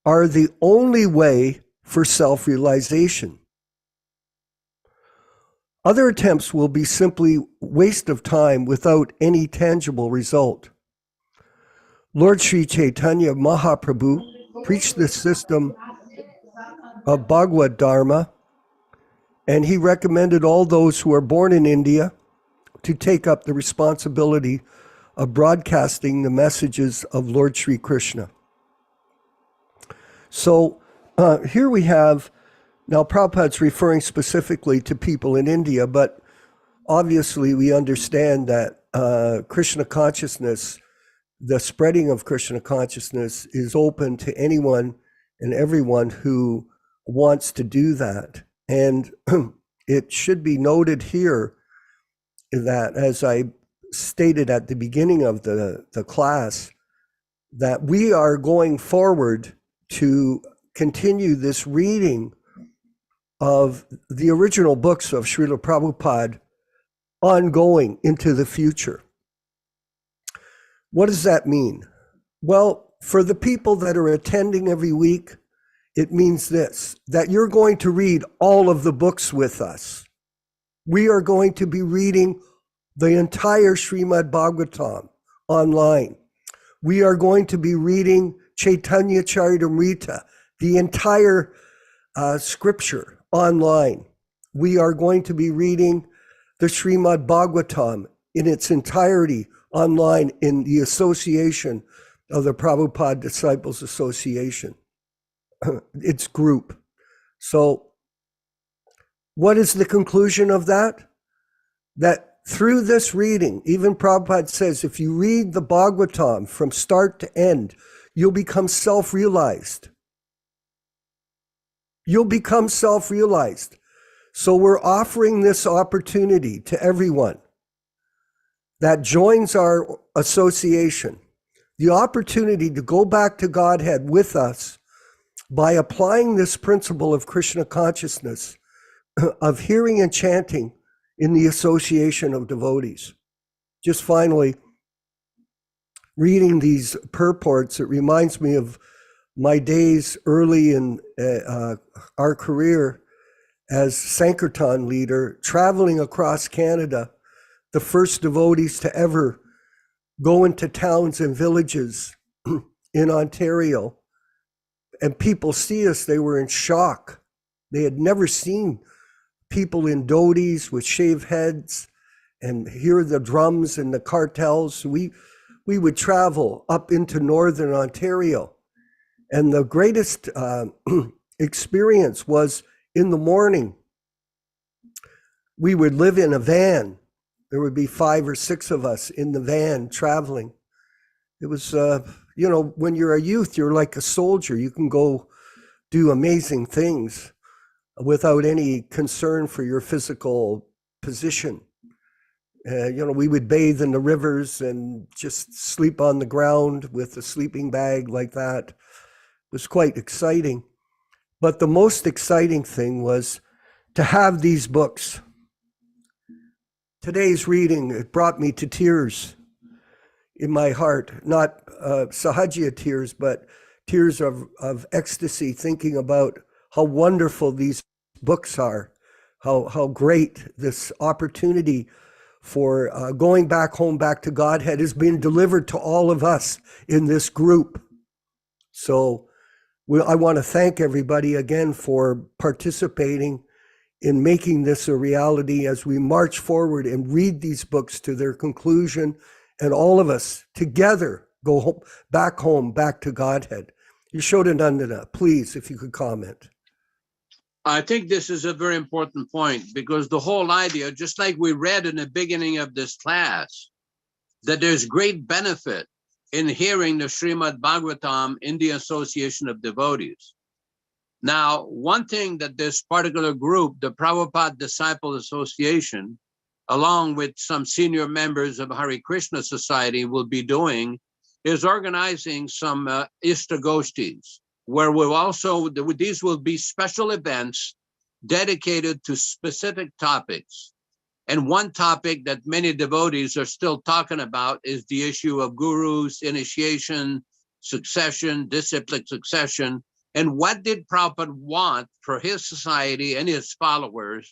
are the only way for self-realization. Other attempts will be simply waste of time without any tangible result. Lord Sri Chaitanya Mahaprabhu preached this system of Bhagavad Dharma, and he recommended all those who are born in India to take up the responsibility of broadcasting the messages of Lord Sri Krishna. So here we have, now Prabhupada's referring specifically to people in India, but obviously we understand that Krishna consciousness, the spreading of Krishna consciousness, is open to anyone and everyone who wants to do that. And it should be noted here that, as I stated at the beginning of the class, that we are going forward to continue this reading of the original books of Śrīla Prabhupāda ongoing into the future. What does that mean? Well, for the people that are attending every week, it means this, that you're going to read all of the books with us. We are going to be reading the entire Śrīmad-Bhāgavatam online. We are going to be reading Chaitanya Charitamrita, the entire scripture online. We are going to be reading the Śrīmad-Bhāgavatam in its entirety online in the association of the Prabhupada Disciples Association, its group. So what is the conclusion of that? That through this reading, even Prabhupada says, if you read the Bhagavatam from start to end, you'll become self-realized. You'll become self-realized. So we're offering this opportunity to everyone that joins our association, the opportunity to go back to Godhead with us by applying this principle of Krishna consciousness, of hearing and chanting in the association of devotees. Just finally, reading these purports, it reminds me of my days early in our career as Sankirtan leader, traveling across Canada, the first devotees to ever go into towns and villages in Ontario. And people see us, they were in shock. They had never seen people in dhotis with shaved heads and hear the drums and the cartels. We would travel up into northern Ontario. And the greatest experience was in the morning. We would live in a van. There would be 5 or 6 of us in the van traveling. It was, when you're a youth, you're like a soldier. You can go do amazing things without any concern for your physical position. We would bathe in the rivers and just sleep on the ground with a sleeping bag like that. It was quite exciting. But the most exciting thing was to have these books. Today's reading, it brought me to tears in my heart, not sahajya tears, but tears of ecstasy, thinking about how wonderful these books are, how great this opportunity for going back home, back to Godhead has been delivered to all of us in this group. So I want to thank everybody again for participating in making this a reality as we march forward and read these books to their conclusion, and all of us together go home, back to Godhead. Yaśodā-nandana, please, if you could comment. I think this is a very important point, because the whole idea, just like we read in the beginning of this class, that there's great benefit in hearing the Śrīmad-Bhāgavatam in the association of devotees. Now, one thing that this particular group, the Prabhupada Disciples Association, along with some senior members of Hare Krishna Society, will be doing is organizing some Ishtagoshtis, where these will be special events dedicated to specific topics. And one topic that many devotees are still talking about is the issue of gurus, initiation, succession, disciplic succession, And what did Prabhupada want for his society and his followers,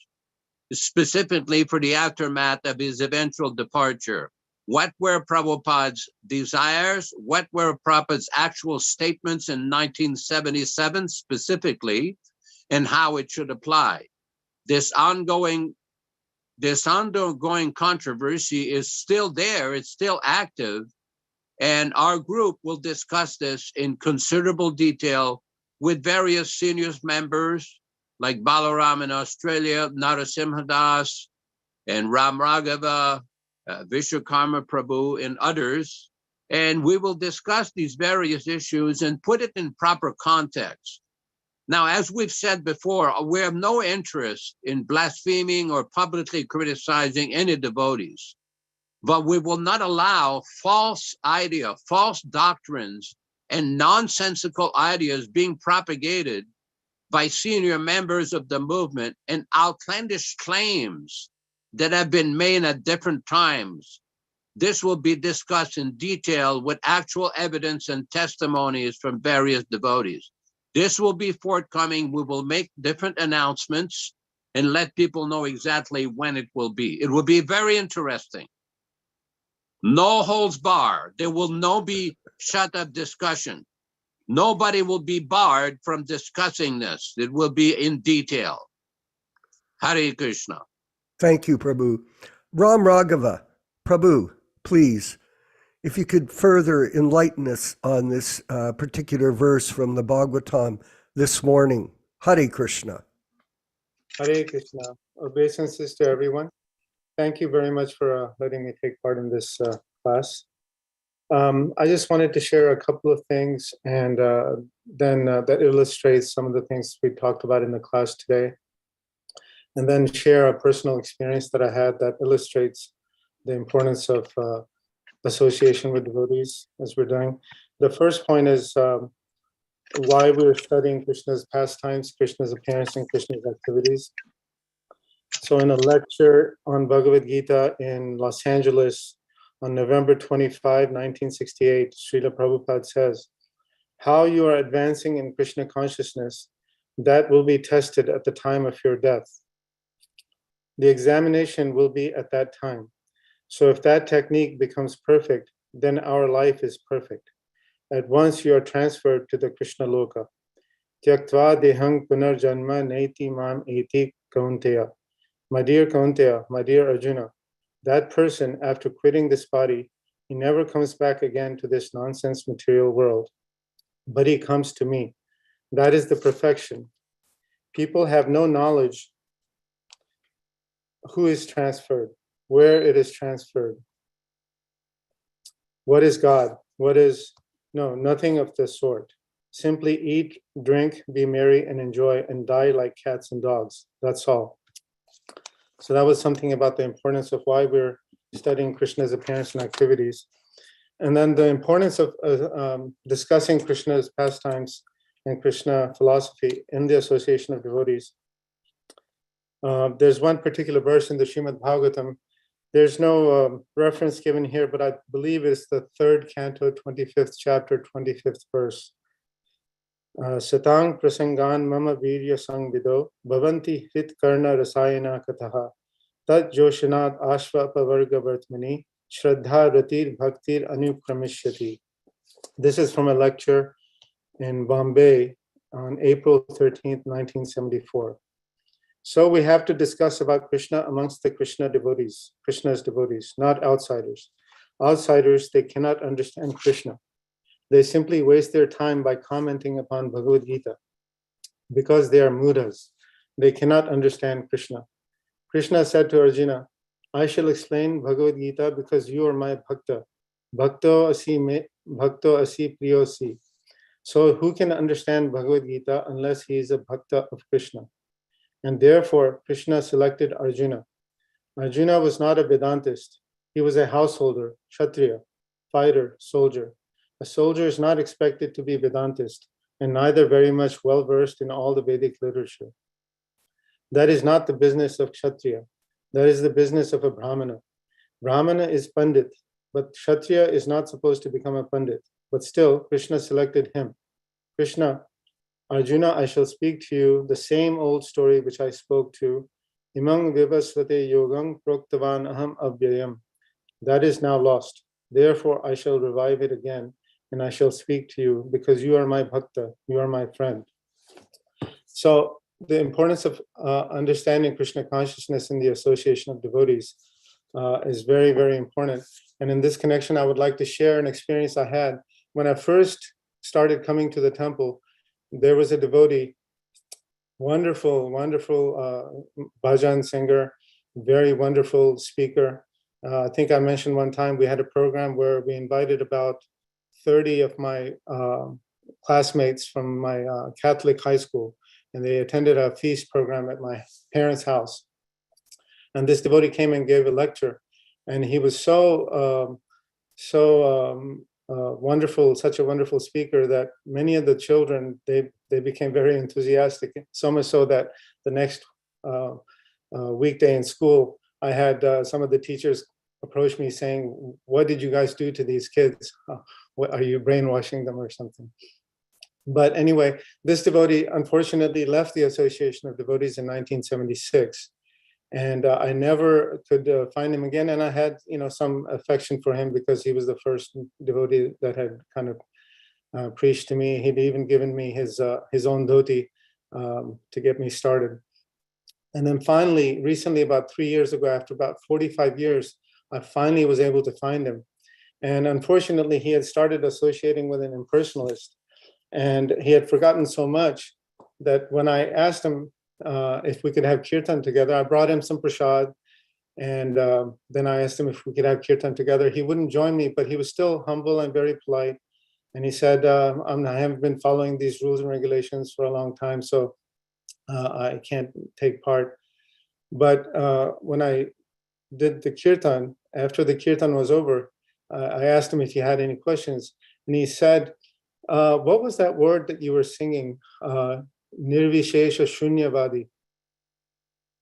specifically for the aftermath of his eventual departure? What were Prabhupada's desires? What were Prabhupada's actual statements in 1977 specifically, and how it should apply? This ongoing controversy is still there, it's still active, and our group will discuss this in considerable detail with various senior members like Balaram in Australia, Narasimha Das, and Ram Raghava, Vishwakarma Prabhu, and others. And we will discuss these various issues and put it in proper context. Now, as we've said before, we have no interest in blaspheming or publicly criticizing any devotees, but we will not allow false doctrines, and nonsensical ideas being propagated by senior members of the movement, and outlandish claims that have been made at different times. This will be discussed in detail with actual evidence and testimonies from various devotees. This will be forthcoming. We will make different announcements and let people know exactly when it will be. It will be very interesting. No holds barred. There will no be shut up discussion. Nobody will be barred from discussing this. It will be in detail. Hare Krishna. Thank you, Prabhu. Ram Raghava, Prabhu, please, if you could further enlighten us on this particular verse from the Bhagavatam this morning. Hare Krishna. Hare Krishna. Obeisances to everyone. Thank you very much for letting me take part in this class. I just wanted to share a couple of things, and then that illustrates some of the things we talked about in the class today, and then share a personal experience that I had that illustrates the importance of association with devotees as we're doing. The first point is why we're studying Krishna's pastimes, Krishna's appearance, and Krishna's activities. So in a lecture on Bhagavad Gita in Los Angeles on November 25, 1968, Śrīla Prabhupāda says, how you are advancing in Krishna consciousness, that will be tested at the time of your death. The examination will be at that time. So if that technique becomes perfect, then our life is perfect. At once you are transferred to the Krishna Loka. Tyaktva dehang punarjanma neti mam eti kaunteya. My dear Kaunteya, my dear Arjuna, that person, after quitting this body, he never comes back again to this nonsense material world, but he comes to me. That is the perfection. People have no knowledge who is transferred, where it is transferred. What is God? No, nothing of the sort. Simply eat, drink, be merry, and enjoy, and die like cats and dogs. That's all. So that was something about the importance of why we're studying Krishna's appearance and activities. And then the importance of discussing Krishna's pastimes and Krishna philosophy in the association of devotees. There's one particular verse in the Śrīmad-Bhāgavatam. There's no reference given here, but I believe it's the 3rd canto, 25th chapter, 25th verse. Satang prasangan mama virya sangvido bhavanti hrit karna rasayana kataha tat joshanat ashva pavarga vartmani shraddha ratir bhaktir anukramishyati. This is from a lecture in Bombay on April 13th, 1974. So we have to discuss about Krishna amongst the Krishna devotees, Krishna's devotees, not outsiders. Outsiders, they cannot understand Krishna. They simply waste their time by commenting upon Bhagavad Gita because they are mudas. They cannot understand Krishna. Krishna said to Arjuna, I shall explain Bhagavad Gita because you are my bhakta. Bhakto asi priyosi. So who can understand Bhagavad Gita unless he is a bhakta of Krishna? And therefore, Krishna selected Arjuna. Arjuna was not a Vedantist. He was a householder, Kshatriya, fighter, soldier. A soldier is not expected to be Vedantist and neither very much well-versed in all the Vedic literature. That is not the business of Kshatriya. That is the business of a Brahmana. Brahmana is Pandit, but Kshatriya is not supposed to become a Pandit. But still, Krishna selected him. Krishna Arjuna, I shall speak to you the same old story which I spoke to. Imang vivasvate yogam proktavan aham avyayam. That is now lost. Therefore, I shall revive it again, and I shall speak to you because you are my bhakta, you are my friend. So the importance of understanding Krishna consciousness in the association of devotees is very, very important. And in this connection, I would like to share an experience I had. When I first started coming to the temple, there was a devotee, wonderful, wonderful bhajan singer, very wonderful speaker. I think I mentioned one time we had a program where we invited about 30 of my classmates from my Catholic high school, and they attended a feast program at my parents' house. And this devotee came and gave a lecture, and he was so wonderful, such a wonderful speaker that many of the children, they became very enthusiastic, so much so that the next weekday in school, I had some of the teachers approach me saying, what did you guys do to these kids? What, are you brainwashing them or something? But anyway, this devotee unfortunately left the Association of Devotees in 1976. And I never could find him again. And I had, some affection for him because he was the first devotee that had kind of preached to me. He'd even given me his own dhoti to get me started. And then finally, recently, about 3 years ago, after about 45 years, I finally was able to find him. And unfortunately, he had started associating with an impersonalist. And he had forgotten so much that when I asked him if we could have kirtan together, I brought him some prasad. And then I asked him if we could have kirtan together. He wouldn't join me, but he was still humble and very polite. And he said, I haven't been following these rules and regulations for a long time, so I can't take part. But when I did the kirtan, after the kirtan was over, I asked him if he had any questions. And he said, what was that word that you were singing? Nirvishesha Shunyavadi.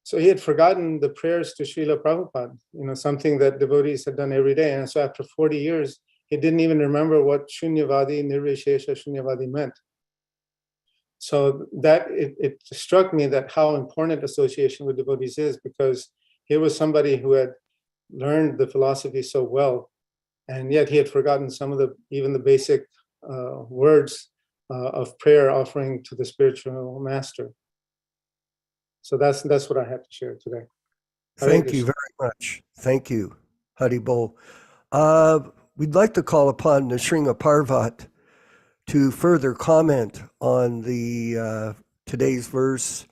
So he had forgotten the prayers to Śrīla Prabhupāda, something that devotees had done every day. And so after 40 years, he didn't even remember what Shunyavadi, Nirvishesha Shunyavadi meant. So that it struck me that how important association with devotees is, because here was somebody who had learned the philosophy so well, and yet he had forgotten some of even the basic words of prayer offering to the spiritual master. So that's what I had to share today. Thank you very much. Thank you, Hari Bol. We'd like to call upon Nisringa Parvat to further comment on the today's verse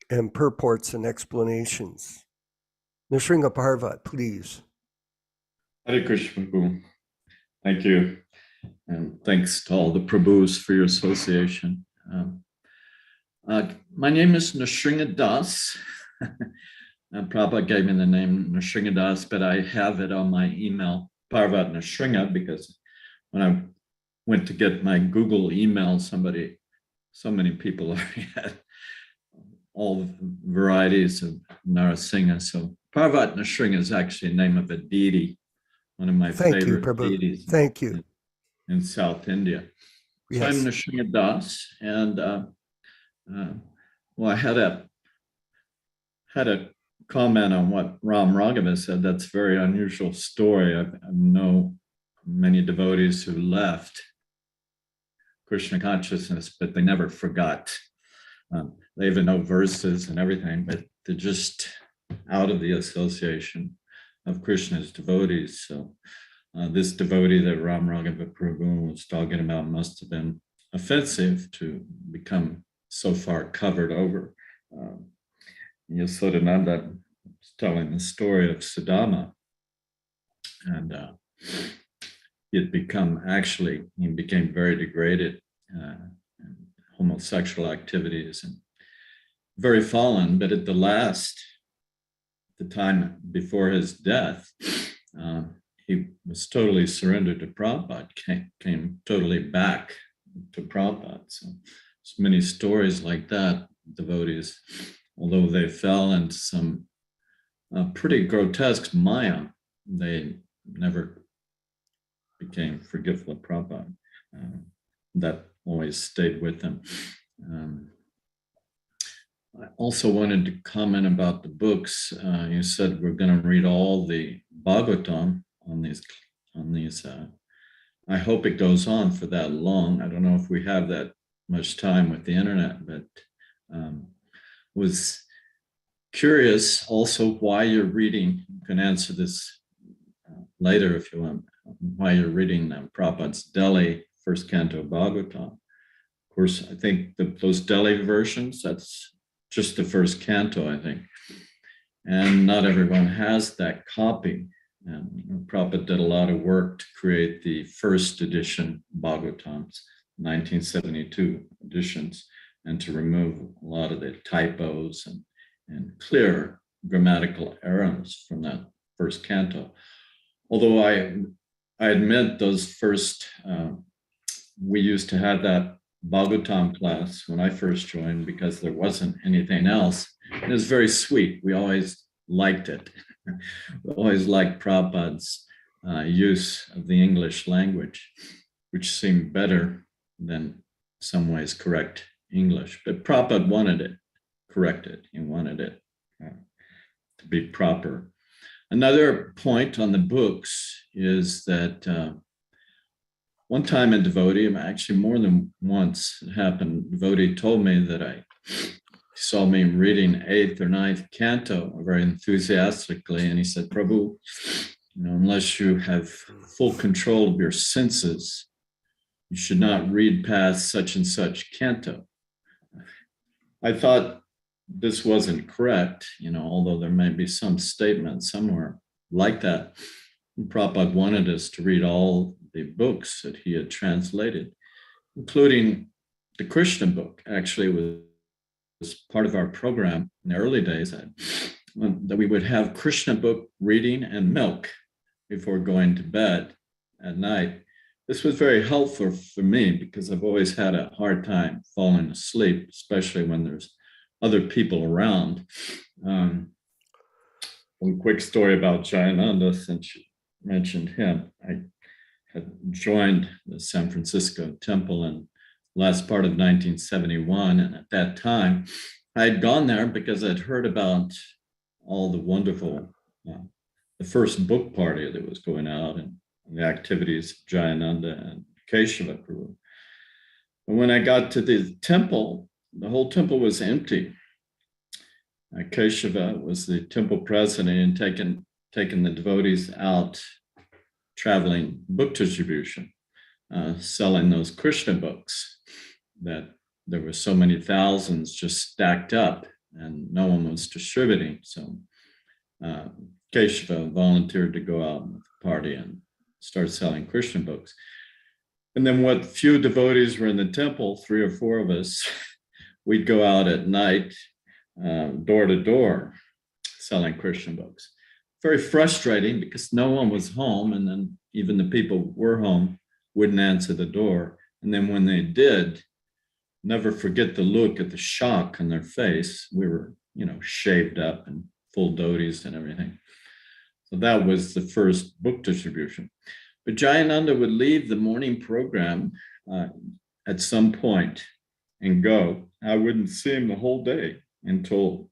and purports and explanations. Nisringa Parvat, please. Hare Krishna, Prabhu. Thank you. And thanks to all the Prabhus for your association. My name is Nisringa Das. Prabhupada gave me the name Nisringa Das, but I have it on my email, Parvat Nisringa, because when I went to get my Google email, so many people already had all varieties of Narasingha. So Parvat Nisringa is actually the name of a deity, one of my favorite deities. Thank you. In South India. Yes. So I'm Nisringa Das, and I had a comment on what Ram Raghava said. That's a very unusual story. I know many devotees who left Krishna consciousness, but they never forgot. They even know verses and everything, but they're just out of the association of Krishna's devotees. So this devotee that Ram Raghava Prabhu was talking about must have been offensive to become so far covered over. Yasodā-nandana was telling the story of Sudama, and he became very degraded in homosexual activities and very fallen. But at the time before his death, he was totally surrendered to Prabhupada, came totally back to Prabhupada. So many stories like that, devotees, although they fell into some pretty grotesque maya, they never became forgetful of Prabhupada. That always stayed with them. I also wanted to comment about the books. You said we're going to read all the Bhagavatam on these. I hope it goes on for that long. I don't know if we have that much time with the internet, but was curious also why you're reading. You can answer this later if you want. Why you're reading Prabhupada's Delhi first canto Bhagavatam. Of course, I think those Delhi versions, that's just the first canto, I think. And not everyone has that copy. And Prabhupada did a lot of work to create the first edition Bhagavatams, 1972 editions, and to remove a lot of the typos and clear grammatical errors from that first canto. Although I admit those first, we used to have that Bhagavatam class when I first joined because there wasn't anything else. And it was very sweet. We always liked it. We always liked Prabhupada's use of the English language, which seemed better than some ways correct English. But Prabhupada wanted it corrected. He wanted it to be proper. Another point on the books is that one time a devotee, actually more than once it happened, a devotee told me that he saw me reading 8th or 9th canto very enthusiastically, and he said, Prabhu, unless you have full control of your senses, you should not read past such and such canto. I thought this wasn't correct, although there may be some statement somewhere like that. Prabhupada wanted us to read all the books that he had translated, including the Kṛṣṇa book. Actually, was part of our program in the early days that we would have Kṛṣṇa book reading and milk before going to bed at night. This was very helpful for me because I've always had a hard time falling asleep, especially when there's other people around. One quick story about Jayananda, since you mentioned him. I had joined the San Francisco temple in last part of 1971. And at that time, I had gone there because I'd heard about all the wonderful, the first book party that was going out and the activities of Jayananda and Keshava Prabhu. And when I got to the temple, the whole temple was empty. Keshava was the temple president and taken the devotees out traveling book distribution, selling those Kṛṣṇa books that there were so many thousands just stacked up and no one was distributing. So Keshava volunteered to go out with the party and start selling Kṛṣṇa books. And then what few devotees were in the temple, 3 or 4 of us, we'd go out at night, door to door, selling Kṛṣṇa books. Very frustrating because no one was home, and then even the people who were home wouldn't answer the door. And then when they did, never forget the look at the shock on their face. We were, shaved up and full dhotis and everything. So that was the first book distribution. But Jayananda would leave the morning program at some point and go. I wouldn't see him the whole day until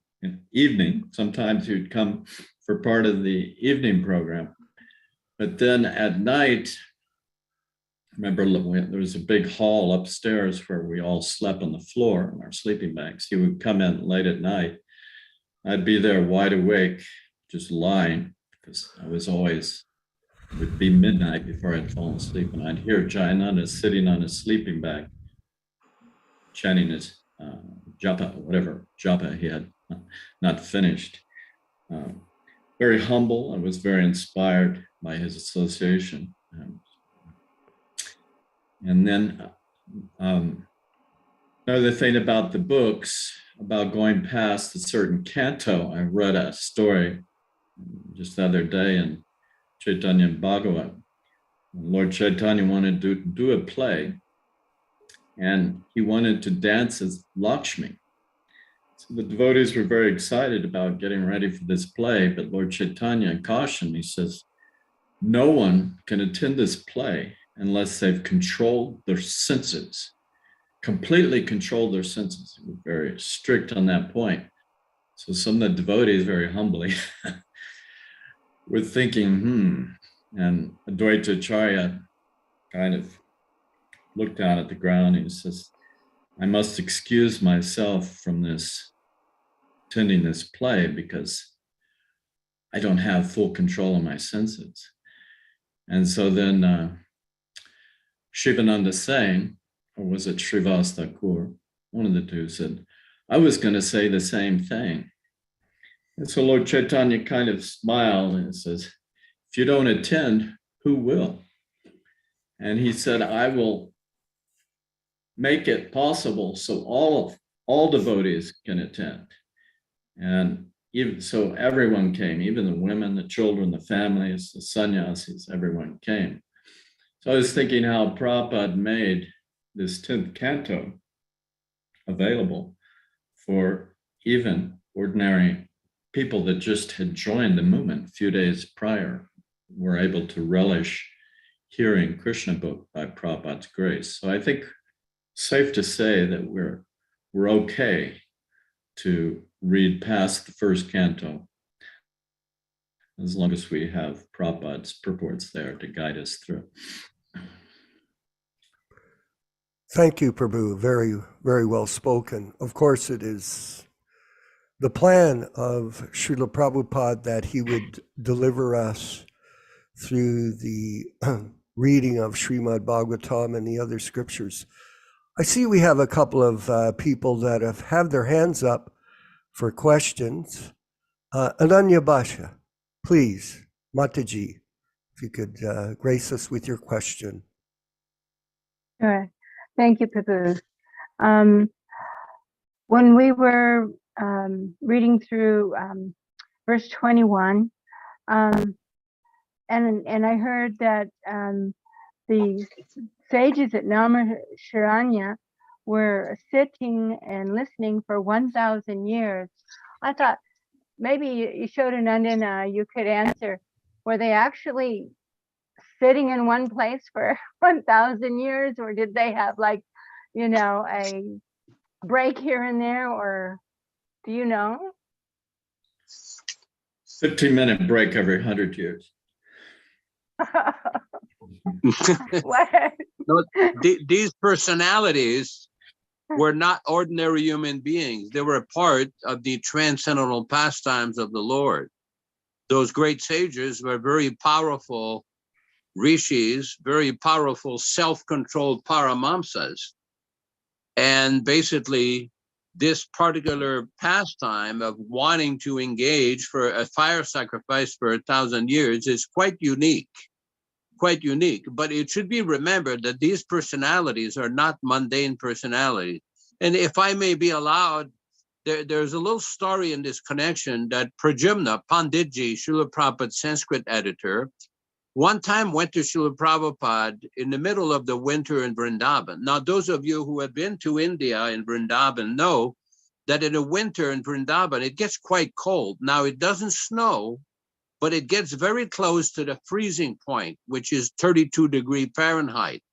evening. Sometimes he would come for part of the evening program. But then at night, remember there was a big hall upstairs where we all slept on the floor in our sleeping bags. He would come in late at night. I'd be there wide awake, just lying, because I was always, it would be midnight before I'd fallen asleep. And I'd hear Jayananda sitting on his sleeping bag, chanting his japa, whatever japa he had not finished. Very humble. I was very inspired by his association. And then another thing about the books, about going past a certain canto, I read a story just the other day in Chaitanya Bhagavat. Lord Chaitanya wanted to do a play, and he wanted to dance as Lakshmi. So the devotees were very excited about getting ready for this play, but Lord Chaitanya cautioned, he says, no one can attend this play unless they've controlled their senses, completely controlled their senses. They were very strict on that point. So some of the devotees very humbly were thinking, and Advaita Acharya kind of looked down at the ground and he says, I must excuse myself from attending this play because I don't have full control of my senses. And so then Shivananda Singh, or was it Srivas Thakur, one of the two, said, I was going to say the same thing. And so Lord Chaitanya kind of smiled and says, if you don't attend, who will? And he said, I will make it possible so all devotees can attend. And even so everyone came, even the women, the children, the families, the sannyasis, everyone came. So I was thinking how Prabhupada made this 10th canto available for even ordinary people that just had joined the movement a few days prior, were able to relish hearing Krishna book by Prabhupada's grace. So I think safe to say that we're okay to read past the first canto as long as we have Prabhupada's purports there to guide us through. Thank you, Prabhu. Very, very well spoken. Of course, it is the plan of Śrīla Prabhupada that he would deliver us through the reading of Śrīmad-Bhāgavatam and the other scriptures. I see we have a couple of people that have their hands up for questions. Ananya Basha, please, Mataji, if you could grace us with your question. Sure. Thank you, Prabhu. When we were reading through verse 21, and I heard that the sages at Naimiṣāraṇya were sitting and listening for 1,000 years. I thought maybe Yaśodā-nandana, you could answer, were they actually sitting in one place for 1,000 years, or did they have like, a break here and there, or do you know? 15-minute break every 100 years. What? No, these personalities were not ordinary human beings. They were a part of the transcendental pastimes of the Lord. Those great sages were very powerful rishis, very powerful self-controlled paramamsas. And basically, this particular pastime of wanting to engage for a fire sacrifice for 1,000 years is quite unique. But it should be remembered that these personalities are not mundane personalities. And if I may be allowed, there's a little story in this connection that Pradyumna Panditji, Śrīla Prabhupada's Sanskrit editor, one time went to Śrīla Prabhupada in the middle of the winter in Vrindavan. Now, those of you who have been to India in Vrindavan know that in the winter in Vrindavan, it gets quite cold. Now, it doesn't snow, but it gets very close to the freezing point, which is 32 degrees Fahrenheit.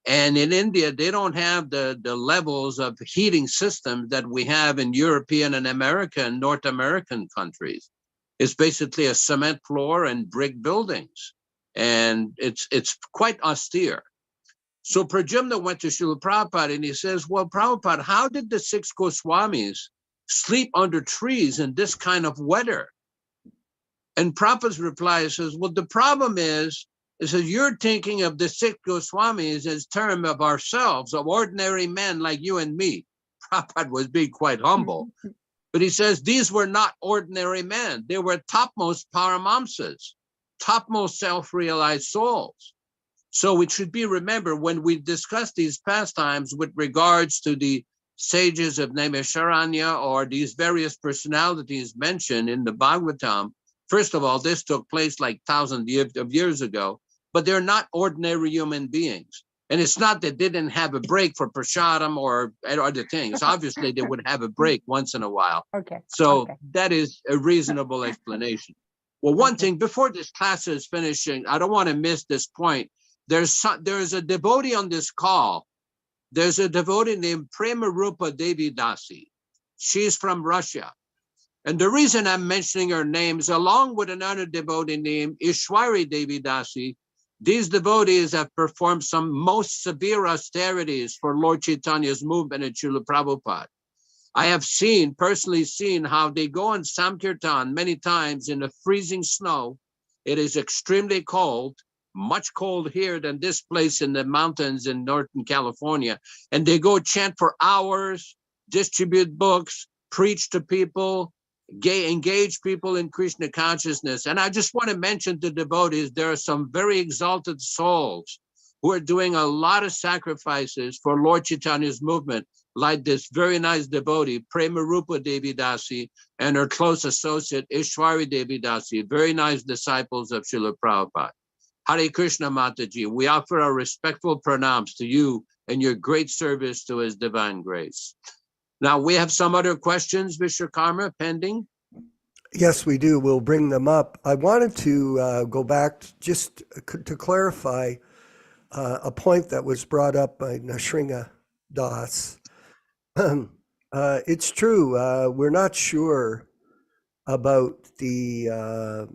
And in India, they don't have the levels of heating systems that we have in European and American, North American countries. It's basically a cement floor and brick buildings. And it's quite austere. So Pradyumna went to Śrīla Prabhupada and he says, well, Prabhupada, how did the 6 Goswamis sleep under trees in this kind of weather? And Prabhupada's reply says, well, the problem is you're thinking of the 6 Goswamis as term of ourselves, of ordinary men like you and me. Prabhupada was being quite humble. But he says, these were not ordinary men. They were topmost paramamsas, topmost self-realized souls. So it should be remembered when we discuss these pastimes with regards to the sages of Naimiṣāraṇya or these various personalities mentioned in the Bhagavatam. First of all, this took place like thousands of years ago, but they're not ordinary human beings. And it's not that they didn't have a break for prasadam or other things. Obviously, they would have a break once in a while. Okay. So okay. That is a reasonable explanation. Well, one thing, before this class is finishing, I don't want to miss this point. There's a devotee on this call there's a devotee named Prema-Rupa Devi Dasi. She's from Russia. And the reason I'm mentioning her name is along with another devotee named Ishwari Devi Dasi, these devotees have performed some most severe austerities for Lord Chaitanya's movement and Śrīla Prabhupada. I have personally seen how they go on Sankirtan many times in the freezing snow. It is extremely cold, much cold here than this place in the mountains in Northern California. And they go chant for hours, distribute books, preach to people, engage people in Krishna consciousness. And I just want to mention to devotees, there are some very exalted souls who are doing a lot of sacrifices for Lord Chaitanya's movement, like this very nice devotee, Prema-Rupa Devi Dasi, and her close associate, Ishwari Devi Dasi, very nice disciples of Śrīla Prabhupada. Hare Krishna Mataji, we offer our respectful pranams to you and your great service to His Divine Grace. Now, we have some other questions, Vishwakarma, pending. Yes, we do. We'll bring them up. I wanted to go back just to clarify a point that was brought up by Naimiṣāraṇya Das. It's true. We're not sure about the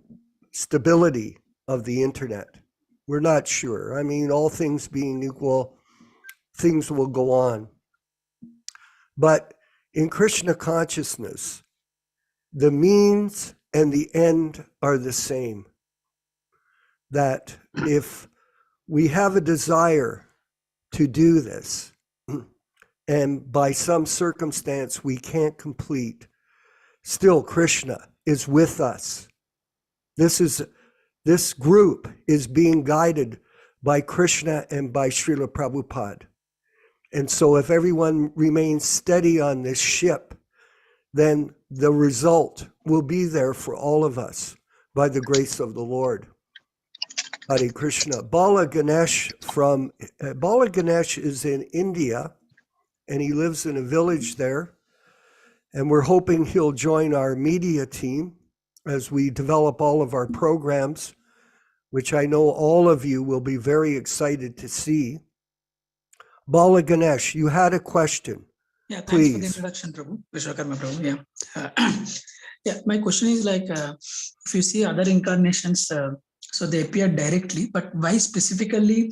stability of the internet. We're not sure. I mean, all things being equal, things will go on. But in Krishna consciousness, the means and the end are the same. That if we have a desire to do this, and by some circumstance we can't complete, still Krishna is with us. This group is being guided by Krishna and by Śrīla Prabhupāda. And so if everyone remains steady on this ship, then the result will be there for all of us by the grace of the Lord. Hare Krishna. Bala Ganesh is in India, and he lives in a village there. And we're hoping he'll join our media team as we develop all of our programs, which I know all of you will be very excited to see. Bala Ganesh, you had a question. Yeah, thanks Please. for the introduction, Prabhu. Vishwakarma Prabhu. Yeah. Yeah, my question is like, if you see other incarnations, so they appear directly, but why specifically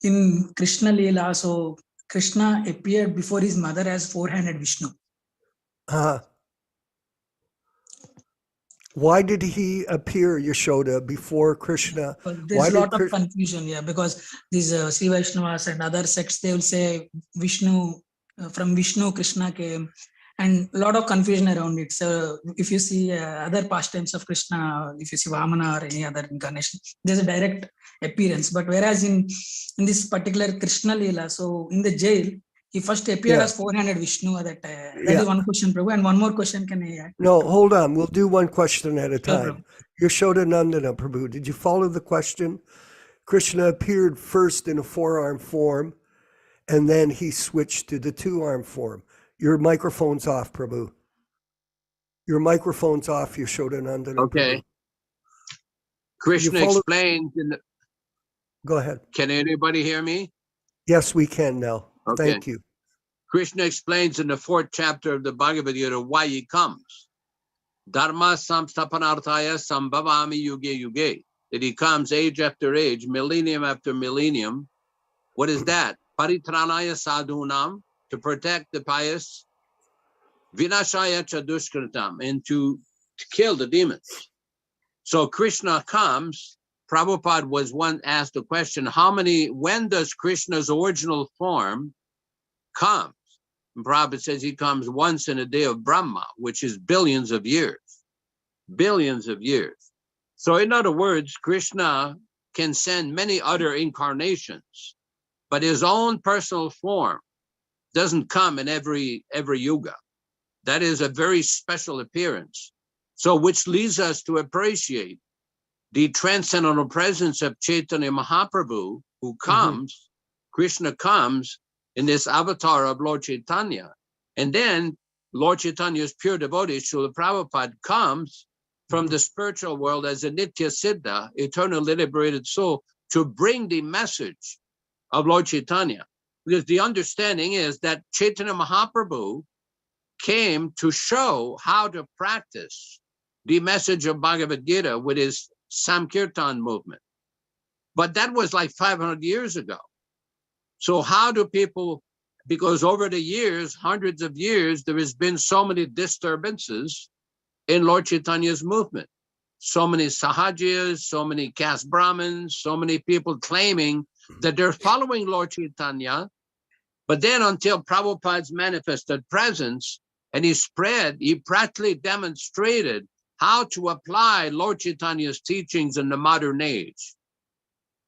in Krishna Leela? So Krishna appeared before his mother as four-handed Vishnu. Why did he appear, Yaśoda, before Krishna? There's a lot of confusion, yeah, because these Sri Vaishnavas and other sects, they will say Vishnu, from Vishnu, Krishna came, and a lot of confusion around it. So if you see other pastimes of Krishna, if you see Vamana or any other incarnation, there's a direct appearance. But whereas in this particular Krishna Leela, so in the jail, he first appeared as four-handed Vishnu at that time. That is one question, Prabhu. And one more question, can I add? No, hold on. We'll do one question at a time. Yaśodā-nandana Prabhu, did you follow the question? Krishna appeared first in a four-arm form, and then he switched to the two-arm form. Your microphone's off, Prabhu. Your microphone's off, Yaśodā-nandana Okay. Prabhu. Krishna explains in the... Go ahead. Can anybody hear me? Yes, we can now. Okay. Thank you. Krishna explains in the 4th chapter of the Bhagavad Gita why he comes. Dharma samstapanarthaya sambhavami yuge yuge. That he comes age after age, millennium after millennium. What is that? Paritranaya sadhunam, to protect the pious. Vinashaya chadushkritam, and to kill the demons. So Krishna comes. Prabhupada was one asked the question, when does Krishna's original form come? And Prabhupada says he comes once in a day of Brahma, which is billions of years. Billions of years. So in other words, Krishna can send many other incarnations, but his own personal form doesn't come in every yuga. That is a very special appearance. So which leads us to appreciate the transcendental presence of Chaitanya Mahaprabhu, who comes, Krishna comes in this avatar of Lord Chaitanya. And then Lord Chaitanya's pure devotee, Śrīla Prabhupada, comes from the spiritual world as a Nitya Siddha, eternally liberated soul, to bring the message of Lord Chaitanya. Because the understanding is that Chaitanya Mahaprabhu came to show how to practice the message of Bhagavad Gita with his Sankirtan movement. But that was like 500 years ago. So how do people, because over the years, hundreds of years, there has been so many disturbances in Lord Chaitanya's movement. So many Sahajiyas, so many caste Brahmins, so many people claiming that they're following Lord Chaitanya. But then until Prabhupada's manifested presence and he spread, he practically demonstrated how to apply Lord Chaitanya's teachings in the modern age.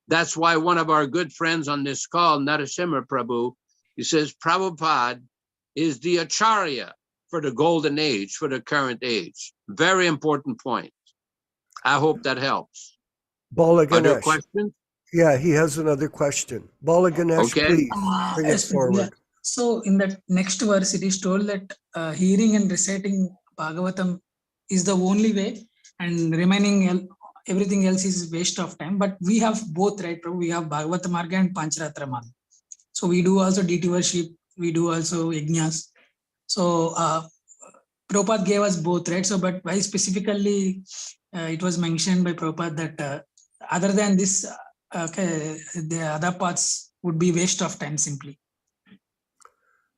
That's why one of our good friends on this call, Narasimha Prabhu, he says Prabhupada is the Acharya for the golden age, for the current age. Very important point. I hope that helps. Bala Other Ganesh. questions? Yeah, he has another question. Bala Ganesh, Okay. please bring it Yes, forward. yeah. So in that next verse, it is told that hearing and reciting Bhagavatam is the only way, and remaining everything else is waste of time. But we have both, right, Prabhu? We have Bhagavata Marga and Pancharatra Marga. So we do also deity worship, we do also yajnas. So Prabhupada gave us both, right? So, but why specifically it was mentioned by Prabhupada that other than this, the other parts would be waste of time simply.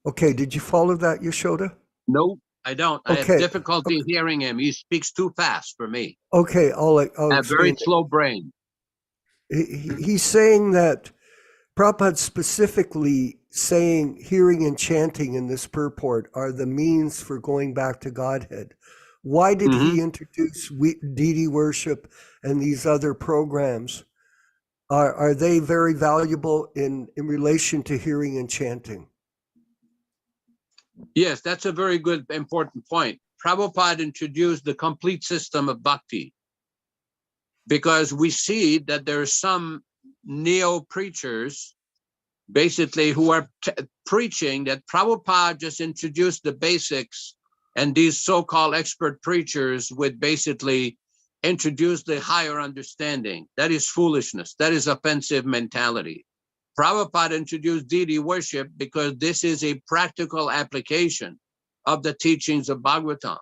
Okay, did you follow that, Yaśodā? No, I don't. I have Okay. difficulty hearing him. He speaks too fast for me. Okay, I'll I have very explain. slow brain. He's saying that Prabhupada specifically saying hearing and chanting in this purport are the means for going back to Godhead. Why did he introduce deity worship and these other programs? Are they very valuable in relation to hearing and chanting? Yes, that's a very good, important point. Prabhupada introduced the complete system of bhakti because we see that there are some neo-preachers basically who are preaching that Prabhupada just introduced the basics and these so-called expert preachers would basically introduce the higher understanding. That is foolishness. That is offensive mentality. Prabhupada introduced deity worship because this is a practical application of the teachings of Bhagavatam.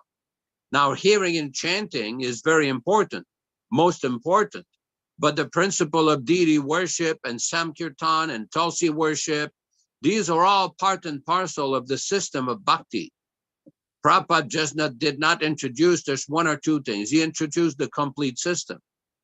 Now, hearing and chanting is very important, most important. But the principle of deity worship and Samkirtan and Tulsi worship, these are all part and parcel of the system of bhakti. Prabhupada just did not introduce just one or two things. He introduced the complete system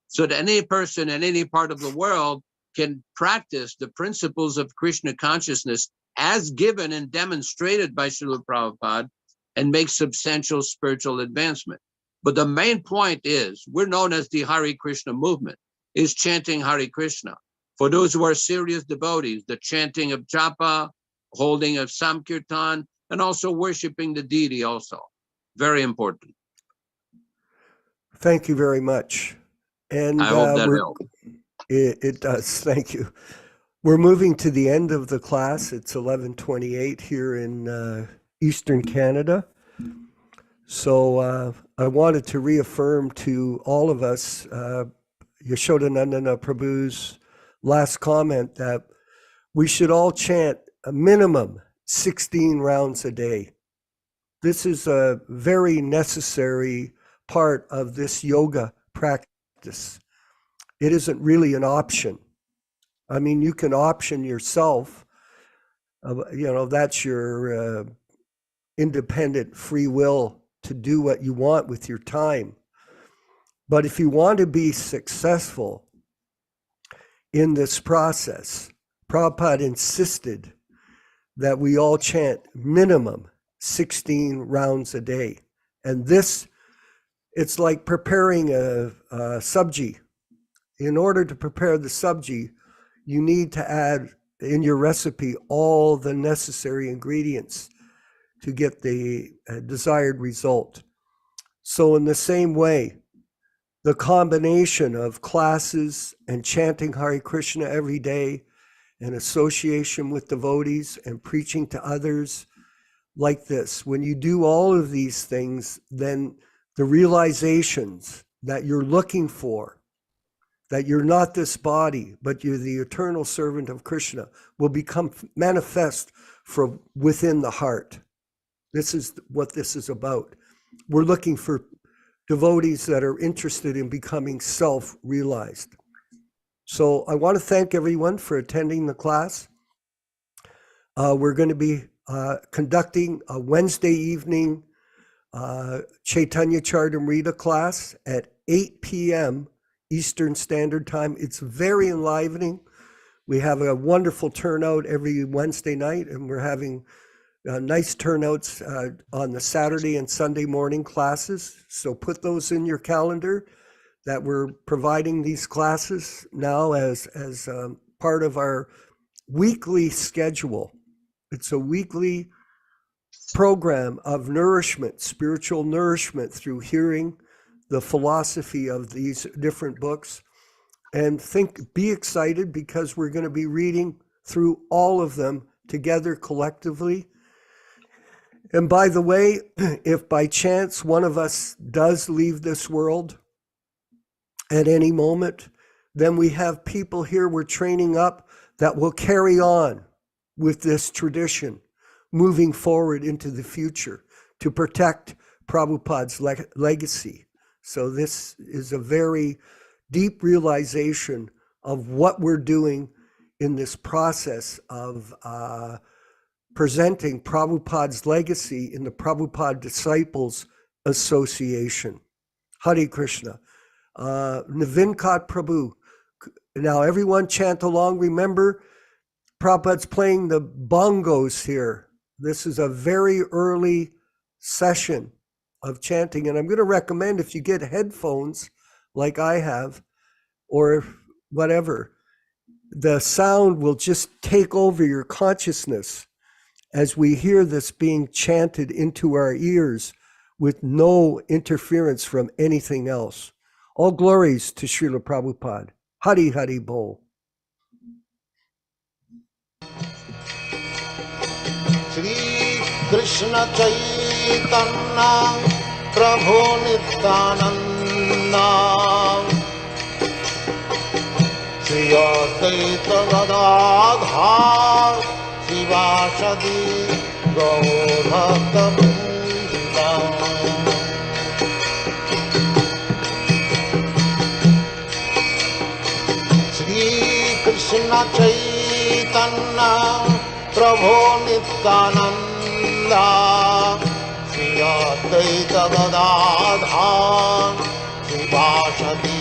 so that any person in any part of the world can practice the principles of Krishna consciousness as given and demonstrated by Śrīla Prabhupada and make substantial spiritual advancement. But the main point is, we're known as the Hare Krishna movement, is chanting Hare Krishna. For those who are serious devotees, the chanting of japa, holding of Samkirtan, and also worshiping the deity also. Very important. Thank you very much. And I hope that helped. It does. Thank you. We're moving to the end of the class. It's 11:28 here in Eastern Canada. So I wanted to reaffirm to all of us Yaśodā-nandana Prabhu's last comment that we should all chant a minimum 16 rounds a day. This is a very necessary part of this yoga practice. It isn't really an option. I mean, you can option yourself. That's your independent free will to do what you want with your time. But if you want to be successful in this process, Prabhupada insisted that we all chant minimum 16 rounds a day. And this, it's like preparing a sabji. In order to prepare the sabji, you need to add in your recipe all the necessary ingredients to get the desired result. So in the same way, the combination of classes and chanting Hare Krishna every day and association with devotees and preaching to others like this, when you do all of these things, then the realizations that you're looking for that you're not this body, but you're the eternal servant of Krishna, will become manifest from within the heart. This is what this is about. We're looking for devotees that are interested in becoming self-realized. So I want to thank everyone for attending the class. We're going to be conducting a Wednesday evening Chaitanya Charitamrita class at 8 p.m. Eastern Standard Time. It's very enlivening. We have a wonderful turnout every Wednesday night, and we're having nice turnouts on the Saturday and Sunday morning classes. So put those in your calendar, that we're providing these classes now as part of our weekly schedule. It's a weekly program of nourishment, spiritual nourishment, through hearing the philosophy of these different books. And be excited, because we're going to be reading through all of them together collectively. And by the way, if by chance one of us does leave this world at any moment, then we have people here we're training up that will carry on with this tradition, moving forward into the future to protect Prabhupada's legacy. So this is a very deep realization of what we're doing in this process of presenting Prabhupada's legacy in the Prabhupada Disciples Association. Hare Krishna. Navinkat Prabhu. Now everyone chant along. Remember, Prabhupada's playing the bongos here. This is a very early session of chanting, and I'm going to recommend, if you get headphones like I have, or whatever, the sound will just take over your consciousness as we hear this being chanted into our ears with no interference from anything else. All glories to Śrīla Prabhupāda. Hari Hari Bol. Shri Krishna Chaitanya Prabhu Nityananda Shri Advaita Gadadhar Sivasadi Gaur Bhaktivedanta Shri Krishna Chaitanya Prabhu Nityananda Shri Advaita Gadadhar Sivasadi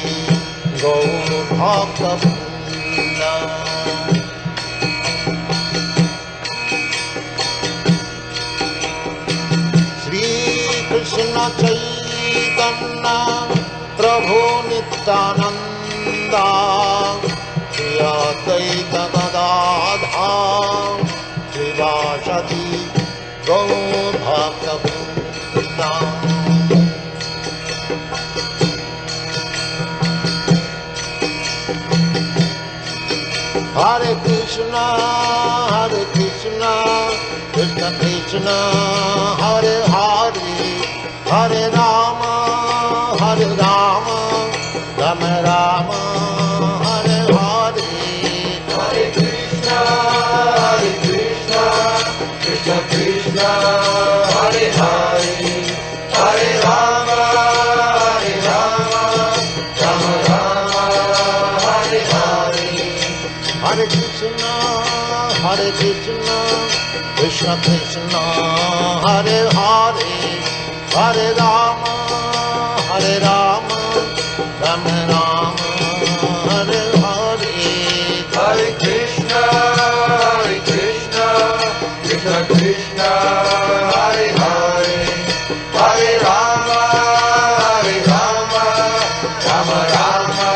Gaur Bhaktivedanta Krishna Chaitanya Prabhu Nityananda Shri Advaita Gadadhar Sivasadi Gaur Bhaktivedanta Hare Krishna, Hare Krishna, Krishna Krishna, Hare Hare, Hare Rama, Hare Rama, Rama Rama, Hare Hare. Hare Krishna, Krishna Krishna, Hare Hare, Hare Rama, Rama Rama, Hare Hare. Hare Krishna, Krishna Krishna, Hare Hare, Hare Rama, Rama Rama, Hare Hare. Hare Krishna, Krishna Krishna, Hare Hare, Hare Rama, Rama Rama,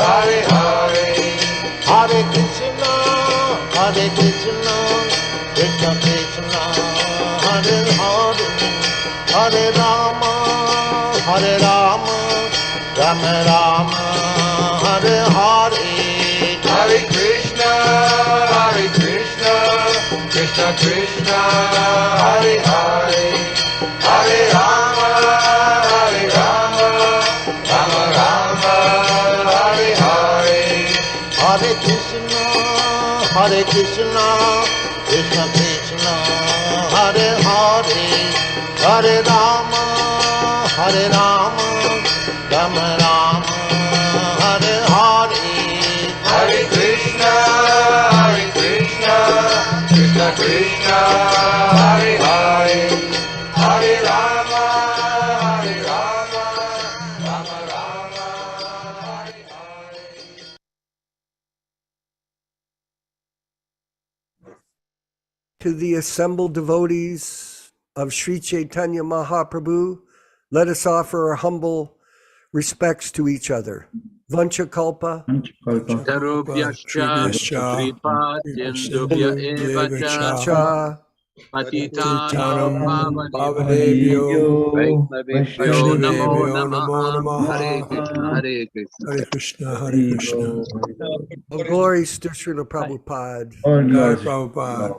Hare Hare. Hare Krishna, Krishna Krishna, Hare Hare, Hare Rama, Rama Rama, Hare Hare. Hare Krishna, Krishna Krishna, Hare Hare, Hare Rama, Rama Rama, Hare Hare. Hare Krishna, Krishna Krishna, Hare Hare, Hare Rama, Hare Rama, Rama Rama, Hare Hare, Hare Krishna, Krishna Krishna, Hare Hare, Hare Rama, Rama Rama, Hare Hare. To the assembled devotees of Sri Chaitanya Mahaprabhu, let us offer our humble respects to each other. Vanchakalpa, Tarubhyascha Kripadyendubhya eva cha Cha, Patitanam Pavanebhyo Vaishnavebhyo Namo Namaha. Hare Krishna, Hare Krishna. Hare Krishna, Hare Krishna. all glories to Śrīla Prabhupāda. Jai Prabhupada.